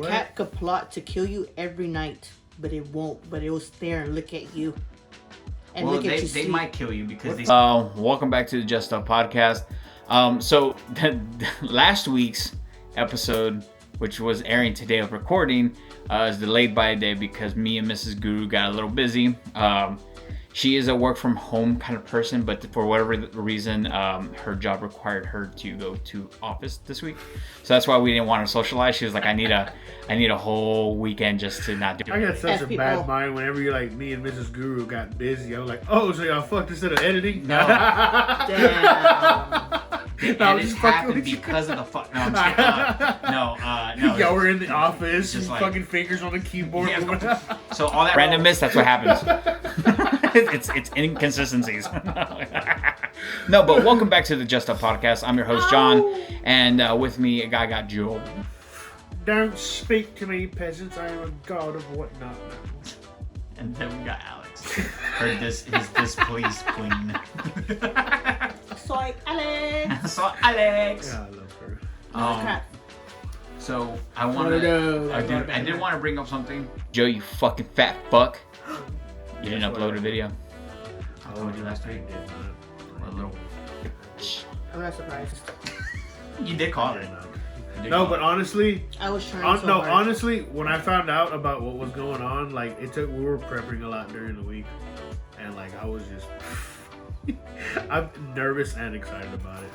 cat could plot to kill you every night, but it won't. But it will stare and look at you. And well, they might kill you because they... welcome back to the Just Up Podcast. So last week's episode, which was airing today of recording, is delayed by a day because me and Mrs. Guru got a little busy. She is a work from home kind of person, but for whatever reason, her job required her to go to office this week. So that's why we didn't want to socialize. She was like, I need a whole weekend just to not do it. I got such a bad mind whenever you're like, me and Mrs. Guru got busy. I was like, oh, so y'all fucked instead of editing? No. Damn. The edits happened because of the fuck. No, I'm just no. Y'all were in the office, just like, fucking fingers on the keyboard. Yeah, so all that randomness, that's what happens. It's inconsistencies. No, but welcome back to the Just Up Podcast. I'm your host, John, and with me, a guy got Joel. Don't speak to me, peasants. I am a god of whatnot. And then we got Alex. His displeased queen. Soy Alex. So Alex. Yeah, I love her. So I did want to bring up something. Joe, you fucking fat fuck. You didn't upload a video. I told you last week. A little. I'm not surprised. You did call it. No, but honestly, I was trying so hard. Honestly, when I found out about what was going on, like we were prepping a lot during the week, and like I was just, I'm nervous and excited about it.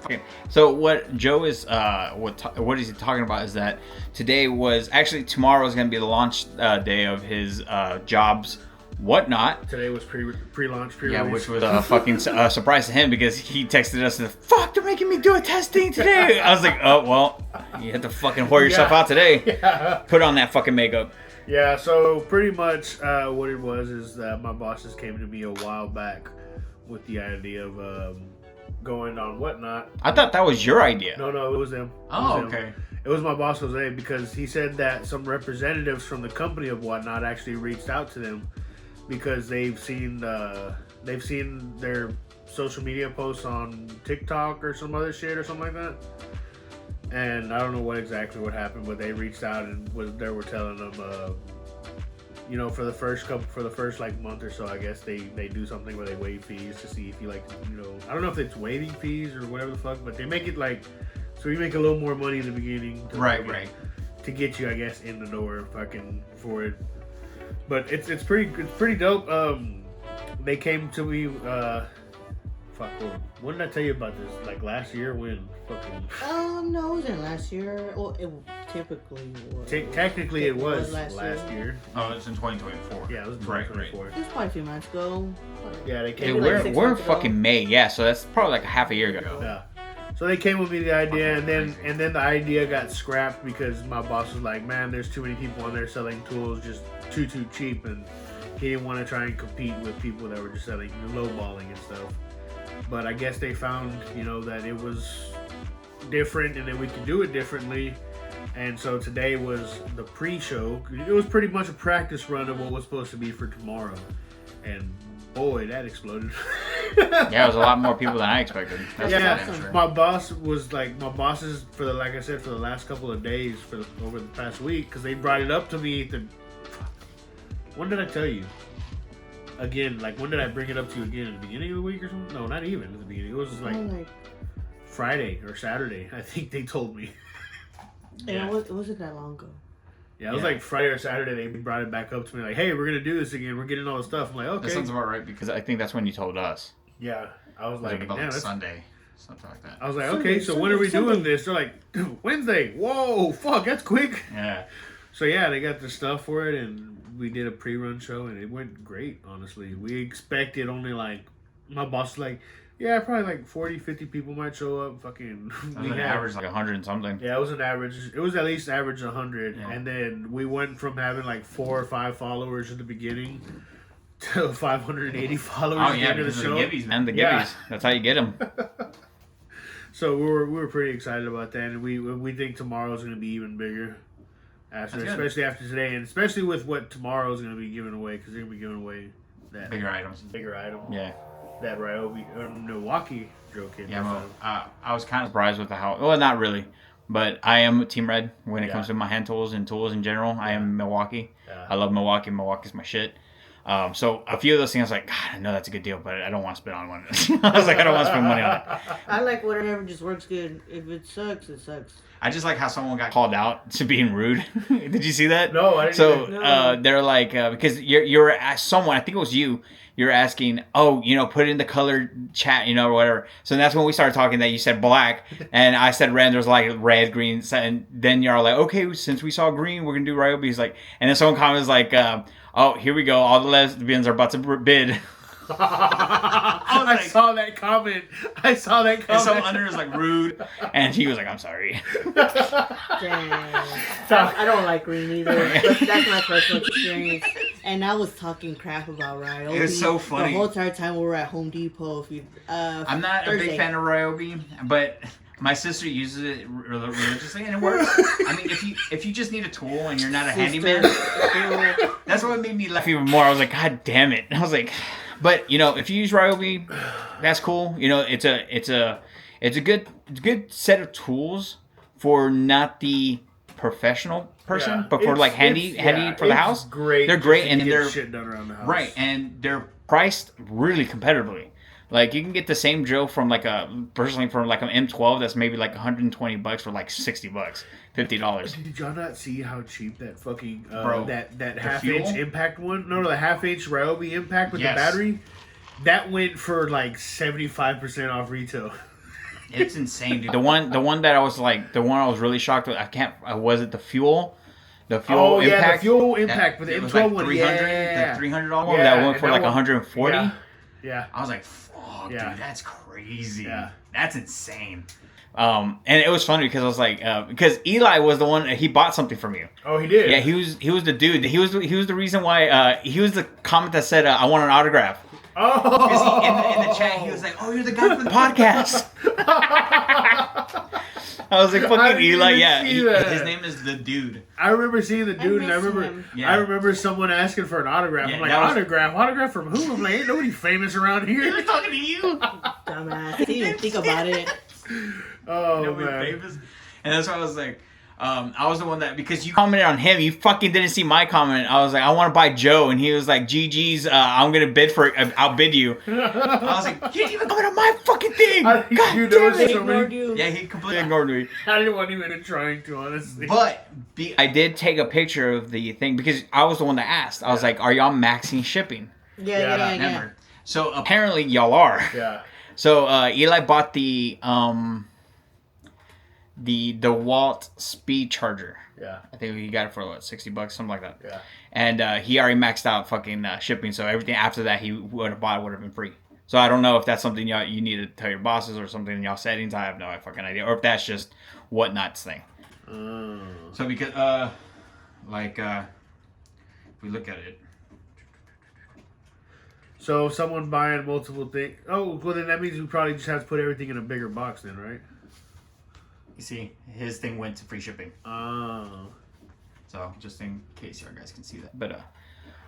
Okay, so what Joe is what is he talking about is that tomorrow is going to be the launch day of his jobs whatnot. Today was pre-launch, pre-release. Yeah, which was a fucking surprise to him because he texted us and fuck, they're making me do a testing today. I was like, oh well, you have to fucking whore yourself out today. Yeah. Put on that fucking makeup. Yeah, so pretty much what it was is that my bosses came to me a while back with the idea of going on whatnot. I thought that was your idea. No, it was them. Okay. It was my boss Jose because he said that some representatives from the company of whatnot actually reached out to them because they've seen their social media posts on TikTok or some other shit or something like that. And I don't know what happened, but they reached out and they were telling them, for the first like month or so, I guess they do something where they waive fees to see if you like, I don't know if it's waiving fees or whatever the fuck, but they make it like, so you make a little more money in the beginning. Right. To get you, I guess, in the door fucking for it. But it's pretty dope. They came to me, when did I tell you about this? Like last year when fucking... No, it wasn't last year. Well, it typically was. Technically it was last year. Oh, it's in 2024. Yeah, it was in 2024. It was probably a few months ago. Yeah, they came. Hey, we're in fucking May, yeah, so that's probably like a half a year ago. Yeah. So they came with me the idea, and then the idea got scrapped because my boss was like, man, there's too many people on there selling tools just too cheap, and he didn't want to try and compete with people that were just selling lowballing and stuff. But I guess they found, that it was different and that we could do it differently. And so today was the pre-show. It was pretty much a practice run of what was supposed to be for tomorrow. And boy, that exploded. Yeah, it was a lot more people than I expected. That's my bosses for the last couple of days over the past week, because they brought it up to me. When did I tell you? Again, like when did I bring it up to you again? At the beginning of the week or something? No, not even at the beginning. It was like Friday or Saturday. I think they told me. Yeah, it wasn't that long ago. Yeah, it was like Friday or Saturday. They brought it back up to me like, "Hey, we're gonna do this again. We're getting all the stuff." I'm like, "Okay." That sounds about right because I think that's when you told us. Yeah, I was like, about like Sunday, something like that. I was like, "Okay, so when are we doing this?" They're like, "Wednesday." Whoa, fuck, that's quick. Yeah. So yeah, they got the stuff for it, and we did a pre-run show, and it went great. Honestly, we expected only like my boss was like, yeah, probably like 40, 50 people might show up. Fucking, we had average like 100 and something. Yeah, it was an average. It was at least average 100, yeah. And then we went from having like 4 or 5 followers at the beginning to 580 followers at the end of the show. The gibbies, man, the gibbies. That's how you get them. So we were pretty excited about that, and we think tomorrow's going to be even bigger. Especially after today, and especially with what tomorrow's going to be giving away, because they're going to be giving away that bigger items. Yeah. That Milwaukee drove kit. Yeah, I was kind of surprised with the how. Well, not really, But I am Team Red when it Yeah. comes to my hand tools and tools in general. I am Milwaukee. Yeah. I love Milwaukee. Milwaukee's my shit. So a few of those things, I was like, God, I know that's a good deal, but I don't want to spend on one. I was like, I don't want to spend money on it. I like whatever just works good. If it sucks, it sucks. I just like how someone got Called out to being rude. Did you see that? No, I didn't. So even- No. they're like, because you're someone, I think it was you. You're asking, oh, put it in the color chat, or whatever. So that's when we started talking that you said black, and I said red. There's like red, green, and then you're like, okay, since we saw green, we're gonna do Ryobi. He's like, and then someone comments like, oh, here we go, all the lesbians are about to bid. I saw that comment. and someone under is like rude. And he was like, I'm sorry. Dang. I don't like green either. But that's my personal experience. And I was talking crap about Ryobi. It was so funny. The whole entire time we were at Home Depot. I'm not a Thursday. big fan of Ryobi, but my sister uses it religiously and it works. I mean, if you just need a tool and you're not a handyman, that's what made me laugh. Even more, I was like, God damn it. I was like, but if you use Ryobi, that's cool. It's a good set of tools for not the professional person, Yeah. but for like handy for the it's Great. They're just great to and get they're shit done around the house. right, and they're priced really competitively. Like you can get the same drill from like an M12 that's maybe like $120 for like $60, $50. Did y'all not see how cheap that fucking Bro, that the half-inch fuel? impact one? No, the half-inch Ryobi impact with Yes. the battery. That went for like 75% off retail. It's insane, dude. The one that I was like, the one I was really shocked with, was it the fuel? The fuel Oh yeah, impact? the fuel impact with the it M12 was like one. 300, Yeah, the $300 one one. that Yeah, went for and like that one- 140. Yeah. I was like, fuck, Yeah. dude, that's crazy. Yeah. That's insane. And it was funny because I was like, because Eli was the one, he bought something from you. Oh, he did. Yeah, he was the dude. He was the reason why. He was the comment that said, "I want an autograph." Oh. Because in the chat, he was like, oh, you're the guy from the Podcast. I was like, I fucking didn't Eli. even Yeah, see that. His name is The Dude. I remember seeing the dude, and I miss remember, him. Yeah. I remember someone asking for an autograph. Yeah, I'm like, that was- autograph from who? I'm like, ain't nobody famous around He was here. talking to you. Dumbass. I didn't even think about it. Oh Nobody man. famous. And that's why I was like, I was the one that, because you commented on him. You fucking didn't see my comment. I was like, I want to buy Joe, and he was like, GG's. I'm gonna bid for. I'll bid you. I was like, you didn't even Comment on my fucking thing. I- God dude, there damn was it. They so ignored many- you. Yeah, he He completely ignored me. I didn't want even trying to, honestly. But I did take a picture of the thing because I was the one that asked. I was like, are y'all maxing shipping? Yeah. never. So Apparently, y'all are. Yeah. So Eli bought the DeWalt speed charger. Yeah. I think he got it for what, $60, something like that. Yeah. And he already maxed out fucking shipping, so everything after that he would have bought would have been free. So I don't know if that's something you need to tell your bosses or something in y'all settings. I have no fucking idea, or if that's just Whatnot's thing. So because if we look at it, So if someone buying multiple things. Oh, well then that means we probably just have to put everything in a bigger box then, right? you see, his thing went to free shipping. Oh. So just in case you guys can see that.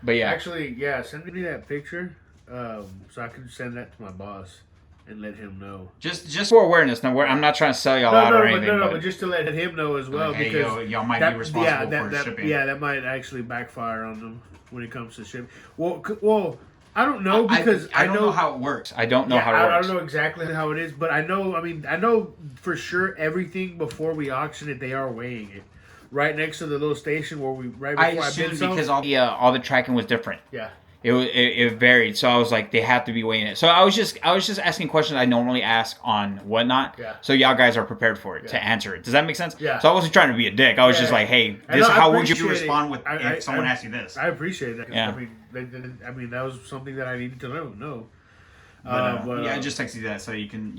But yeah, Actually, yeah, send me that picture, so I can send that to my boss and let him know. Just for awareness. Now, I'm not trying to sell y'all out or anything. But just to let him know as well, hey, because y'all might be responsible for shipping. Yeah, that might actually backfire on them when it comes to shipping. Well, I don't know because I don't know how it works. I don't know how it I works. don't know exactly how it is, but I know for sure everything before we auction it, they are weighing it right next to the little station where we before I I assume bid some. Because all the tracking was different. Yeah. It varied, so I was like, they have to be weighing it. So I was just asking questions I normally ask on Whatnot. Yeah. So y'all guys are prepared for it to Yeah. answer it. Does that make sense? Yeah. So I wasn't trying to be a dick. I was just Yeah. like, hey, And this I how would Would you you? appreciate respond with I- if someone I- asked you this? I appreciate that. 'Cause, Yeah. I mean, that was something that I needed to know. But, I just texted you that so you can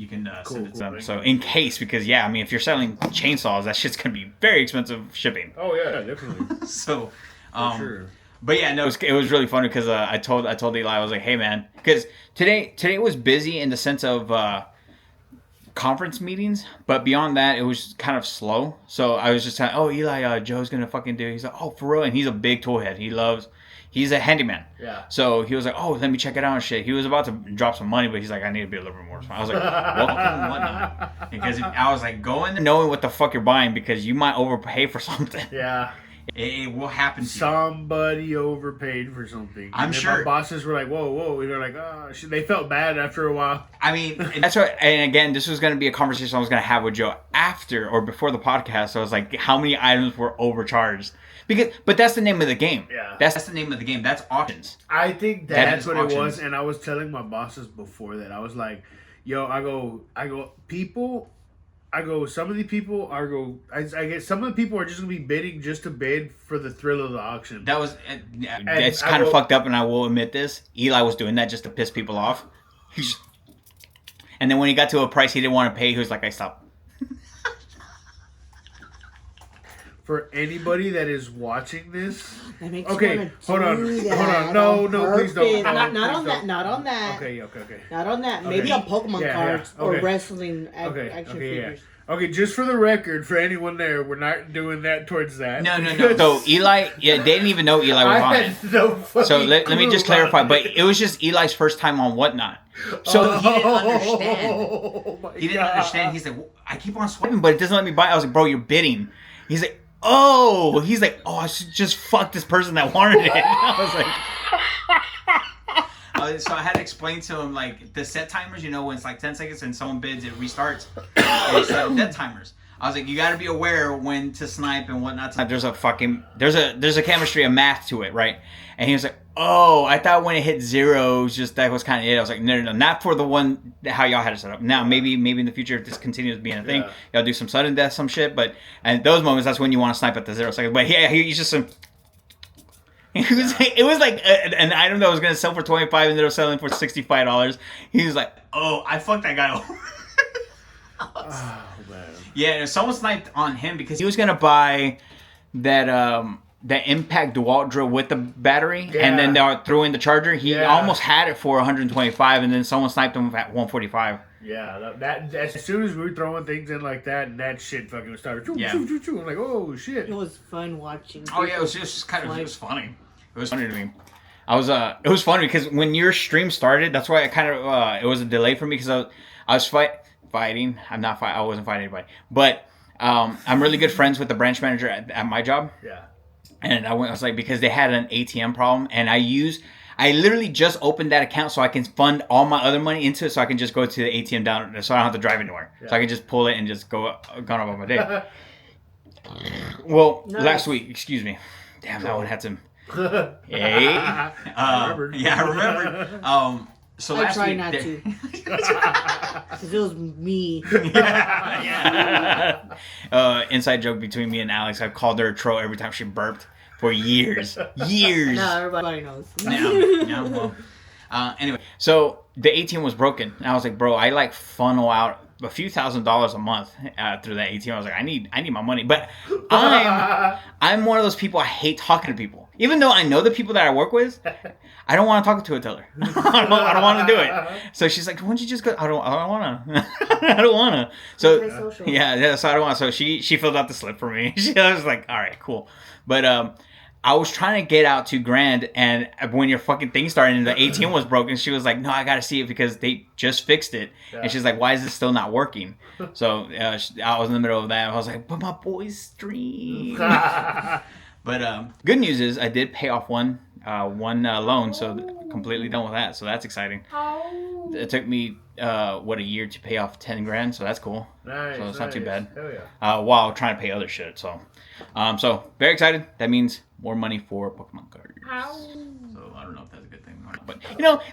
send it to them. So in case, because yeah, I mean, if you're selling chainsaws, that shit's gonna be very expensive shipping. Oh yeah, definitely. So, For sure. But yeah, no, it was really funny because I told Eli, I was like, hey man, because today was busy in the sense of conference meetings, but beyond that, it was kind of slow. So I was just telling, oh Eli, Joe's gonna fucking do. He's like, oh for real, and he's a big tool head. He He's a handyman. Yeah. So he was like, oh, let me check it out and shit. He was about to drop some money, but he's like, I need to be a little bit more. I was like, welcome to Whatnot. Because I was like, go in there knowing what the fuck you're buying because you might overpay for something. Yeah. It will happen to you. Somebody overpaid for something. I'm and sure. My bosses were like, whoa. And they're like, oh, shit. They felt bad after a while. I mean, That's right. And again, this was going to be a conversation I was going to have with Joe after or before the podcast. So I was like, how many items were overcharged? But that's the name of the game. Yeah. that's the name of the game. That's auctions. I think That that's is what auctions. it was. And I was telling my bosses before that. I was like, yo, some of the people I guess some of the people are just going to be bidding just to bid for the thrill of the auction. That was It's kind of fucked up, and I will admit this. Eli was doing that just to piss people off. And then when he got to a price he didn't want to pay, he was like, I stopped. For anybody that is watching this, That makes okay, you hold on, wanna do that no, on please don't. purpose. Not please on that. don't. Not on that. Okay. Not on that. Okay. Maybe on Pokemon Yeah, cards yeah. or Okay. wrestling action figures. Okay, just for the record, for anyone there, we're not doing that towards that. No. So Eli, they didn't even know Eli was I on it. had no fucking So let me clue just about clarify, but it. it was just Eli's first time on Whatnot. So he didn't understand. Oh my He didn't God. understand. He's like, I keep on swiping. but it doesn't let me buy. I was like, bro, you're bidding. He's like, oh, I should just fuck this person that wanted it. I was like, So I had to explain to him like the set timers. You know, when it's like 10 seconds and someone bids, it restarts. It's dead timers. I was like, you got to be aware when to snipe and whatnot. there's a chemistry, a math to it, right? And he was like, oh, I thought when it hit zero, it was just that was kind of it. I was like, no, not for the one how y'all had it set up. Now maybe in the future if this continues being a thing, y'all do some sudden death, some shit. But and those moments, that's when you want to snipe at the 0 seconds. But yeah, he's just some. It was like an item that was gonna sell for $25 and they were selling for $65. He was like, Oh, I fucked that guy over. Oh, man. Yeah, someone sniped on him because he was gonna buy that impact DeWalt drill with the battery, and then they threw in the charger. He almost had it for 125, and then someone sniped him at 145. Yeah, that as soon as we were throwing things in like that, and that shit fucking started. Yeah. I'm like, oh shit. It was fun watching. Oh yeah, it was just kind of it was funny. It was funny to me. It was funny because when your stream started, that's why it was a delay for me because I was fighting. I wasn't fighting anybody, but I'm really good friends with the branch manager at my job. Yeah. And I was like, because they had an ATM problem, and I literally just opened that account so I can fund all my other money into it, so I can just go to the ATM down, so I don't have to drive anywhere. Yeah. So I can just pull it and just go on about my day. Well, last week, excuse me. Damn, that one had some. Hey. I remembered. Yeah, I remember. So I last try week, not to. Because it was me. Inside joke between me and Alex. I've called her a troll every time she burped for years. Years. No, everybody knows. Yeah, well. Anyway. So the ATM was broken. And I was like, bro, I like funnel out a few $1,000s a month through that ATM. I was like, I need my money. But I'm one of those people, I hate talking to people. Even though I know the people that I work with, I don't want to talk to a teller. I don't want to do it. So she's like, why don't you just go? I don't want to. I don't want to. So yeah, so I don't want to. So she filled out the slip for me. I was like, all right, cool. But I was trying to get out $2,000, and when your fucking thing started and the ATM was broken, she was like, no, I got to see it because they just fixed it. Yeah. And she's like, why is it still not working? So I was in the middle of that. I was like, but my boys stream. But good news is I did pay off one loan, so completely done with that. So that's exciting. It took me a year to pay off $10,000, so that's cool. Nice, so it's not too bad. Hell yeah. While trying to pay other shit. So very excited. That means more money for Pokemon cards. So I don't know if that's a good thing or not. But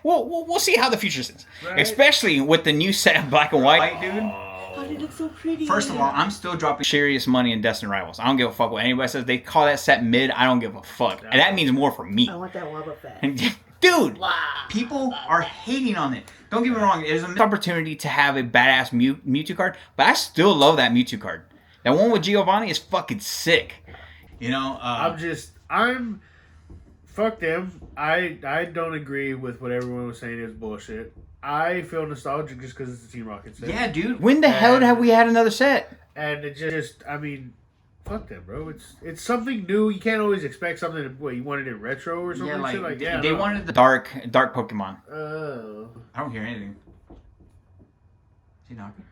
we'll see how the future is, right. Especially with the new set of black and white, dude. Oh, they look so pretty. First of all, I'm still dropping Serious money in Destiny Rivals. I don't give a fuck what anybody says. They call that set mid. I don't give a fuck, and that means more for me. I want that Wobbuffet. Dude, people are hating on it. Don't get me wrong. There's an opportunity to have a badass Mewtwo card, but I still love that Mewtwo card. That one with Giovanni is fucking sick. You know, I'm fuck them. I don't agree with what everyone was saying is bullshit. I feel nostalgic just because it's a Team Rocket set. Yeah, dude. When the hell have we had another set? And it just, I mean, Fuck that, bro. It's something new. You can't always expect something. What you wanted it retro or something? Yeah, like, Shit? they wanted the Dark Pokemon. Oh. I don't hear anything. Is he knocking?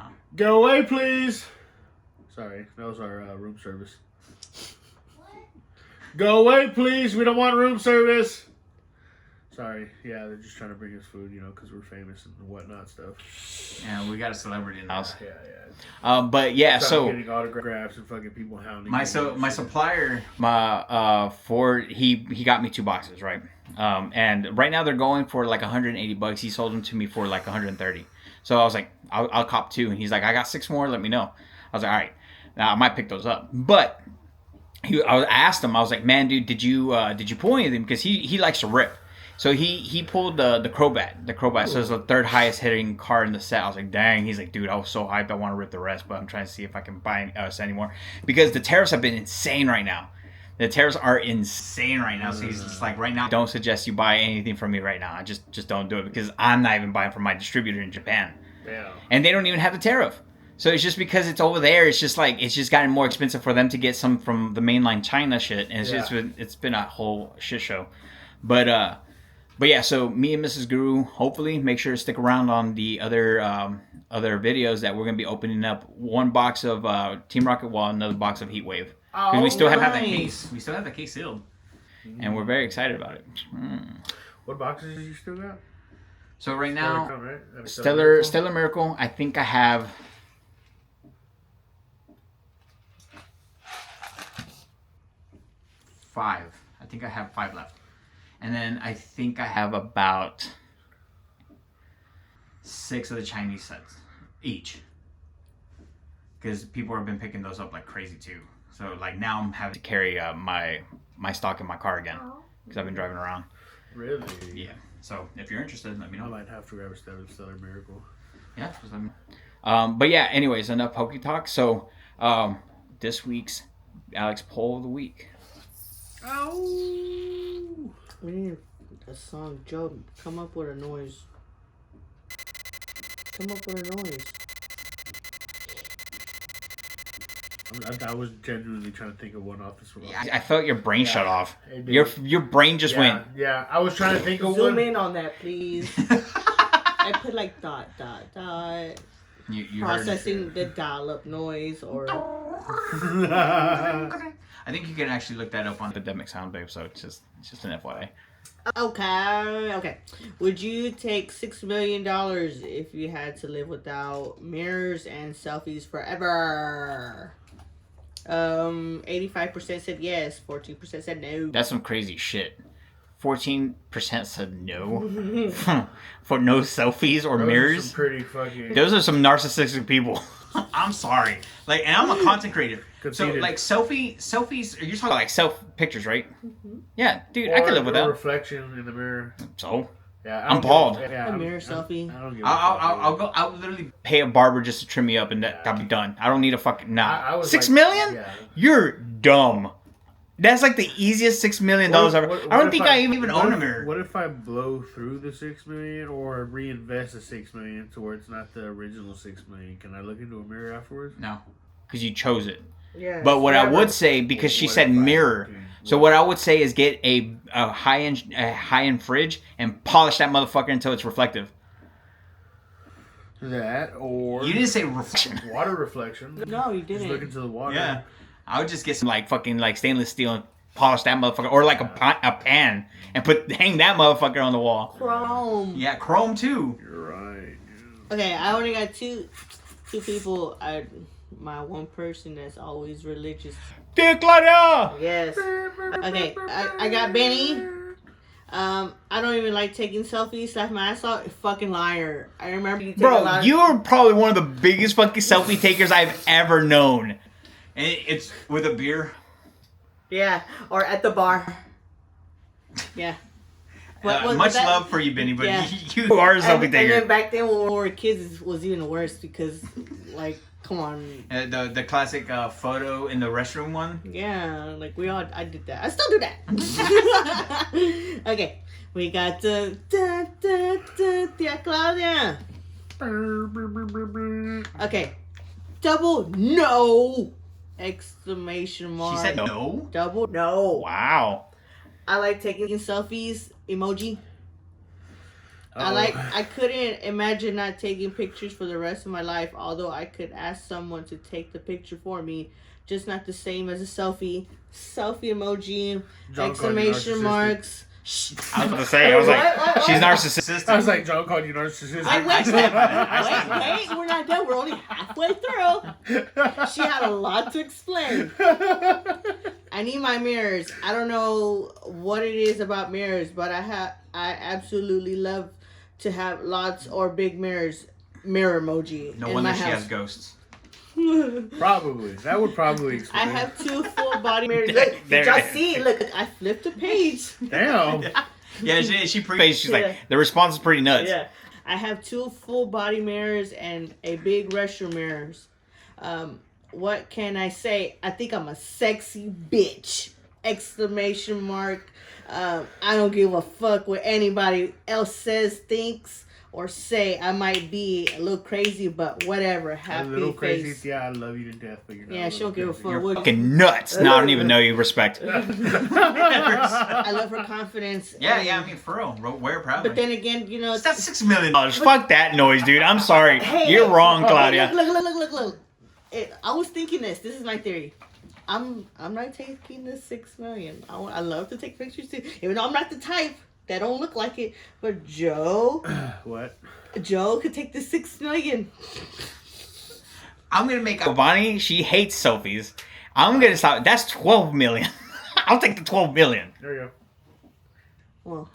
Oh. Go away, please. Sorry, that was our room service. What? Go away, please. We don't want room service. Sorry. Yeah, they're just trying to bring us food, because we're famous and whatnot stuff. Yeah, we got a celebrity in the house. Yeah. But yeah, so getting autographs and fucking people hounding. My supplier, Ford, he got me 2 boxes, right? And right now they're going for like $180. He sold them to me for like 130. So I was like, I'll cop 2, and he's like, I got 6 more. Let me know. I was like, all right. Now I might pick those up, but I asked him. I was like, man, dude, did you pull anything? Because he likes to rip. So he pulled the Crobat. The Crobat, so it's the 3rd highest hitting card in the set. I was like, dang. He's like, dude, I was so hyped. I want to rip the rest, but I'm trying to see if I can buy any more. Because the tariffs have been insane right now. The tariffs are insane right now. So he's just like, right now, don't suggest you buy anything from me right now. Just don't do it, because I'm not even buying from my distributor in Japan. Yeah. And they don't even have the tariff. So it's just because it's over there. It's just like it's just gotten more expensive for them to get some from the mainline China shit, and it's been a whole shit show. But yeah. So me and Mrs. Guru, hopefully, make sure to stick around on the other videos that we're gonna be opening up. 1 box of Team Rocket Wall, another box of Heat Wave. Oh, we still have that case. We still have the case sealed, and we're very excited about it. What boxes did you still got? So right now, Stellar Miracle. I think I have 5. I think I have 5 left. And then I think I have about 6 of the Chinese sets each. Because people have been picking those up like crazy too. So like now I'm having to carry my stock in my car again. Because I've been driving around. Really? Yeah. So if you're interested, let me know. I might have to grab a Stellar Miracle. Yeah, just let me but yeah, anyways, enough Poke Talk. So this week's Alex Poll of the Week. Oh! We need a song. Joe, come up with a noise. Come up with a noise. I was genuinely trying to think of one off this one. I felt your brain shut off. Your brain just went. Yeah, I was trying to think of one. Zoom in on that, please. I put like ... You processing the dial-up noise or. I think you can actually look that up on the Demic Sound, babe. So it's just an FYI. Okay. Would you take $6 million if you had to live without mirrors and selfies forever? 85% said yes, 14% said no. That's some crazy shit. 14% said no for no selfies or mirrors. Some pretty fucking. Those are some narcissistic people. I'm sorry. Like, and I'm a content creator. Conceited. So, like, selfies, you're talking Like self pictures, right? Mm-hmm. Yeah, dude, I could live with that. Reflection in the mirror. So, yeah, I'm bald. A mirror selfie. I don't give I'll literally pay a barber just to trim me up, and that'll be done. I don't need a fucking I was $6 like- million? Yeah. You're dumb. That's like the easiest $6 million ever. I don't think I even own a mirror. What if I blow through the $6 million or reinvest the $6 million to where it's not the original $6 million? Can I look into a mirror afterwards? No. Because you chose it. Yeah. But what I would say, because she said mirror, so what I would say is get a high-end fridge and polish that motherfucker until it's reflective. That or You didn't say reflection. water reflection. No, you Just didn't. look into the water. Yeah. I would just get some. Like fucking like stainless steel and polish that motherfucker, or like a pan and hang that motherfucker on the wall. Chrome. Yeah, chrome too. You're right. Okay, I only got two people. My one person that's always religious. Dear Claudia! Yes. Okay, I got Benny. I don't even like taking selfies. Laugh my ass off. Fucking liar. I remember you. Bro, you are probably one of the biggest fucking selfie takers I've ever known. And it's with a beer. Yeah, or at the bar. Yeah. Much love for you, Benny, but Yeah. You are a selfie And taker. then back then when we were kids, it was even worse because, like, come on. The classic photo in the restroom one. Yeah, like I did that. I still do that. Okay, we got Tia Claudia. Okay, double no. Exclamation mark. She said no. Double no. Wow. I like taking selfies. Emoji. I couldn't imagine not taking pictures for the rest of my life, although I could ask someone to take the picture for me. Just not the same as a selfie. Selfie emoji, John exclamation marks. I was going to say, I was like, she's narcissistic. I was like, John called you narcissistic. Wait, we're not done. We're only halfway through. She had a lot to explain. I need my mirrors. I don't know what it is about mirrors, but I absolutely love to have lots or big mirrors. Mirror emoji. No in wonder my she house. has ghosts. Probably. That would probably I explain. have 2 full body mirrors. Look, did y'all see? Look, I flipped a page. Damn. Yeah, she She's like, the response is pretty nuts. Yeah. I have 2 full body mirrors and a big restroom mirrors. What can I say? I think I'm a sexy bitch. Exclamation mark. I don't give a fuck what anybody else says, thinks, or say. I might be a little crazy, but whatever. Happy A little face. crazy. Yeah, I love you to death, but you're not. Yeah, she don't give a fuck. You're What- fucking nuts. No, I don't even know you. Respect. I love her confidence. Yeah, I mean, for real. Wear it proudly. But then again, you know, That's $6 million. Fuck that noise, dude. I'm sorry. You're wrong, Claudia. Look. I was thinking this. This is my theory. I'm not taking the $6 million. I love to take pictures too, even though I'm not the type that don't look like it. But Joe What? could take the $6 million. I'm going to make a... Bonnie, she hates selfies. I'm going to stop. That's 12 million. I'll take the 12 million. There you go. Well,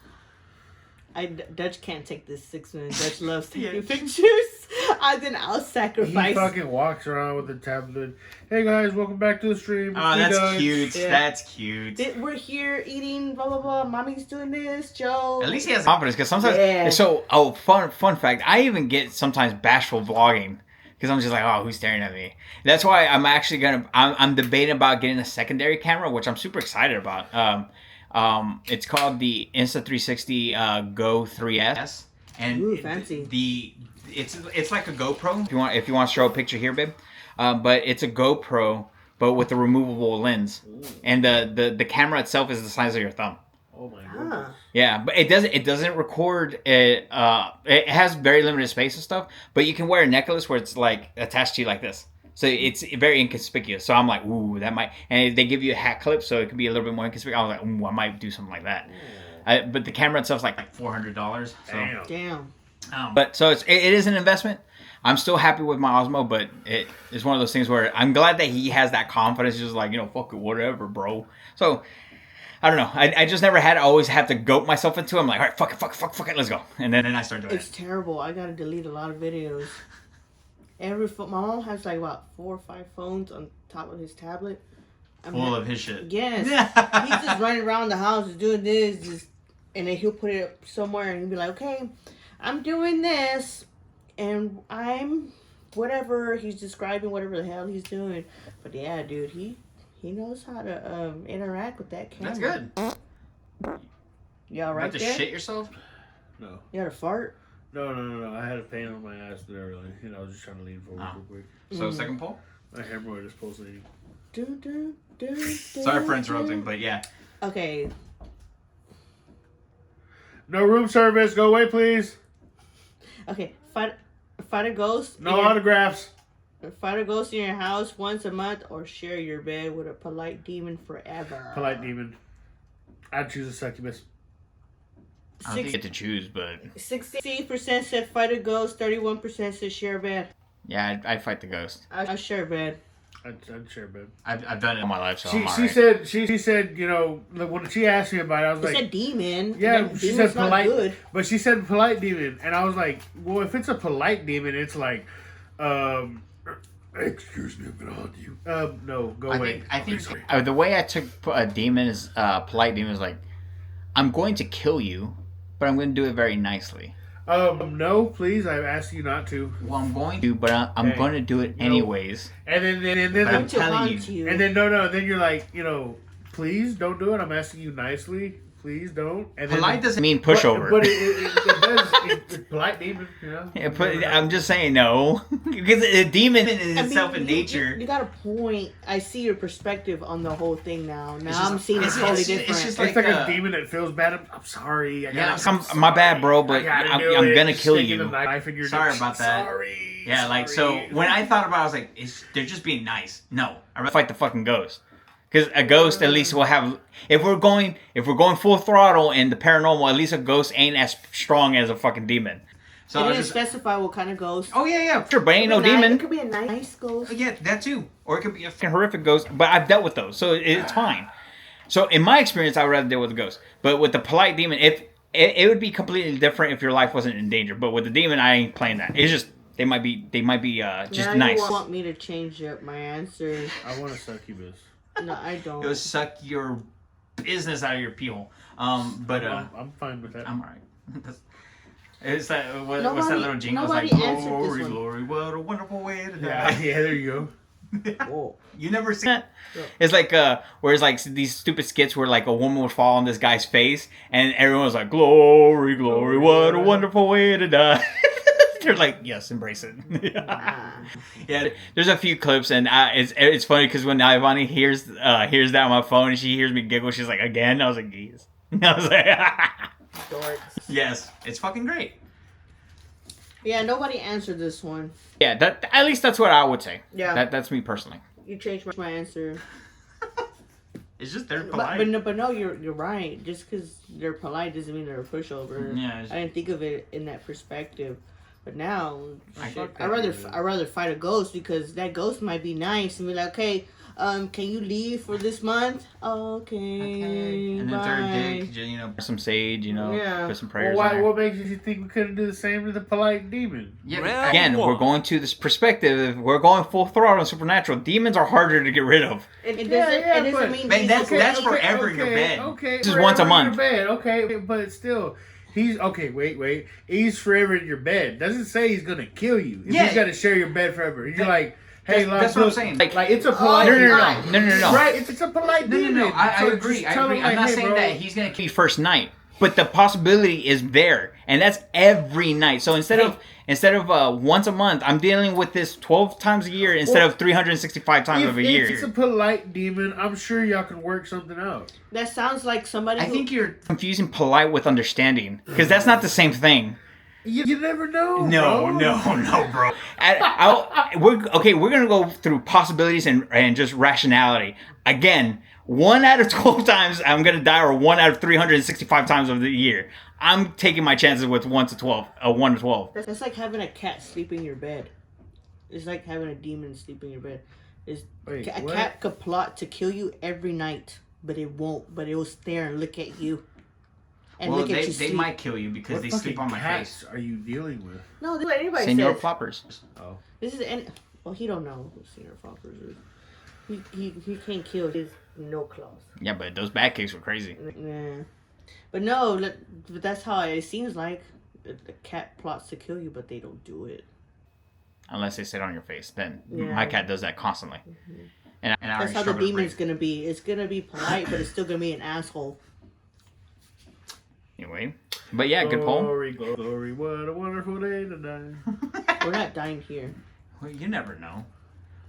Dutch can't take this $6 million. Dutch loves taking Yeah. pictures. Then I'll He sacrifice. fucking walks around with a tablet. Hey guys, welcome back to the stream. Oh, It's me, that's Doug. cute. Yeah. That's cute. We're here eating, blah, blah, blah. Mommy's doing this, Joe. At least he has... Confidence, because sometimes. Yeah. So, fun fact. I even get sometimes bashful vlogging. Because I'm just like, oh, who's staring at me? That's why I'm actually I'm debating about getting a secondary camera, which I'm super excited about. It's called the Insta360 Go 3S. And Ooh, fancy. It's like a GoPro. If you want to show a picture here, babe. But it's a GoPro, but with a removable lens. And the camera itself is the size of your thumb. Oh my Huh. god. Yeah, but it doesn't record it. It has very limited space and stuff, but you can wear a necklace where it's like attached to you like this, so it's very inconspicuous. So I'm like, ooh, that might. And they give you a hat clip, so it can be a little bit more inconspicuous. I was like, ooh, I might do something like that. But the camera itself's like $400. So. Damn. Damn. but so it is an investment. I'm still happy with my Osmo, but it's one of those things where I'm glad that he has that confidence. He's just like, fuck it, whatever, bro. So. I don't know. I just never had. I always have to goat myself into it. I'm like, all right, fuck it, let's go. And then I start doing It's it. terrible. I gotta delete a lot of videos. Every phone, my mom has like about 4 or 5 phones on top of his tablet. Full of his shit. Yes. He's just running around the house doing this, and then he'll put it up somewhere and he'll be like, okay, I'm doing this, and I'm whatever. He's describing whatever the hell he's doing. But yeah, dude, he knows how to interact with that camera. That's good. Y'all You right have to there? shit yourself? No. You had a fart? No. I had a pain on my ass there early. I was just trying to lean forward real quick. So second poll? My hemorrhoid is pulsating. Sorry for interrupting, but yeah. Okay. No room service. Go away, please. Okay. Fight a ghost. No autographs. Fight a ghost in your house once a month, or share your bed with a polite demon forever. Polite demon. I'd choose a succubus. I don't get to choose, but 68% said fight a ghost. 31% said share a bed. yeah, I'd fight the ghost I share a bed. I'd share a bed. I've done it. all my life, so She, I'm all she right. said she said when she asked me about it, I was It like, said demon. yeah, and she demon's said not polite, good. but she said polite demon, and I was like, well, if it's a polite demon, it's like, excuse me, I'm gonna haunt you. No, go away. I think The way I took a demon is polite demon is like, I'm going to kill you, but I'm going to do it very nicely. No, please, I've asked you not to. well, I'm going to. But I'm Okay. going to do it No. anyways. And then But I'm To telling haunt you. you. and then no, then you're like, please don't do it. I'm asking you nicely. please don't. And Polite doesn't mean pushover. But it does. It's polite demon, you know. Yeah, but I'm just saying no, because a demon in itself in nature. You got a point. I see your perspective on the whole thing now. Now It's I'm just- seeing it it's- totally it's- it's different. just It's like a like, demon that feels bad. I'm sorry. my bad, bro, but I'm gonna kill Sticking you. a knife in your Sorry neck. about that. Sorry. Yeah, like, so when I thought about it, I was like, they're just being nice. No. Fight the fucking ghost, because a ghost at least will have. If we're going full throttle in the paranormal, at least a ghost ain't as strong as a fucking demon. So It I didn't was just, specify what kind of ghost. oh, yeah. Sure, but ain't no It demon. could be a nice ghost. Yeah, that too. Or it could be a... Fucking horrific ghost, but I've dealt with those, so it's fine. So in my experience, I would rather deal with a ghost. But with the polite demon, if it would be completely different if your life wasn't in danger. But with the demon, I ain't playing that. It's just they might be just now nice. You want me to change up my answer? I want a succubus. No, I don't. It would suck your business out of your pee hole. But I'm fine with that. I'm alright. It's that what's that Nobody- little jingle? It's like nobody answered this glory, one. glory, what a wonderful way to die. Yeah, there you go. Whoa. You never seen that? It's like where it's like these stupid skits where like a woman would fall on this guy's face and everyone was like, glory, glory, what a wonderful way to die. They're like, yes, embrace it. Yeah. There's a few clips and it's funny because when Ivani hears that on my phone and she hears me giggle, she's like, again? I was like, geez. I was like, Dorks. Yes, it's fucking great. Yeah, nobody answered this one. yeah, that at least that's what I would say. Yeah. That's me personally. You changed my answer. It's just they're polite. But no, you're right. Just because they're polite doesn't mean they're a pushover. Yeah, it's- I didn't think of it in that perspective. But now, I shit, fuck that I'd rather fight a ghost because that ghost might be nice and be like, okay, can you leave for this month? Okay, And then bye. third day, you know. Some sage, Yeah. put some prayers Well, in there. what makes you think we couldn't do the same to the polite demon? Yeah, Again, we're going to this perspective. If we're going full throttle on supernatural, demons are harder to get rid of. It doesn't. Yeah, it doesn't but- mean. Man, these that's- are that's people- forever in your bed. Okay, This is once a forever in month. your bed. Okay, but still, he's okay. Wait. He's forever in your bed. Doesn't say he's gonna kill you. If Yeah. he's gonna share your bed forever. You're like, hey, That's what I'm saying. Like it's a polite. No. Right? It's a polite No. demon. I So agree. just I tell agree. him, I'm like, not hey, saying bro, that he's gonna kill. First night, but the possibility is there, and that's every night. So instead of once a month, I'm dealing with this 12 times a year instead of 365 times of a If year. it's a polite demon, I'm sure y'all can work something out. That sounds like somebody. I who- think you're. Confusing polite with understanding, because that's not the same thing. You never know. No, bro. bro. We're gonna go through possibilities and just rationality. Again, 1 out of 12 times I'm gonna die, or 1 out of 365 times of the year. I'm taking my chances with 1 to 12. That's like having a cat sleep in your bed. It's like having a demon sleep in your bed. Wait, A what? cat could plot to kill you every night, but it won't. But it will stare and look at you. And Well, look at they you sleep. might kill you because What they fucking sleep on my cats face. are you dealing with? No, this is what anybody Senor says. Ploppers. Oh. This is well, he don't know who Senor Foppers is. He can't kill. His no claws. Yeah, but those bad kicks were crazy. Yeah. But no, but that's how it seems like. The cat plots to kill you, but they don't do it. Unless they sit on your face. Then Yeah. my cat does that constantly. And I That's already how the struggle to demon's breathe. gonna be. It's gonna be polite, but it's still gonna be an asshole. Anyway. But yeah, good poem. Glory, glory, what a wonderful day to die. We're not dying here. Well, you never know.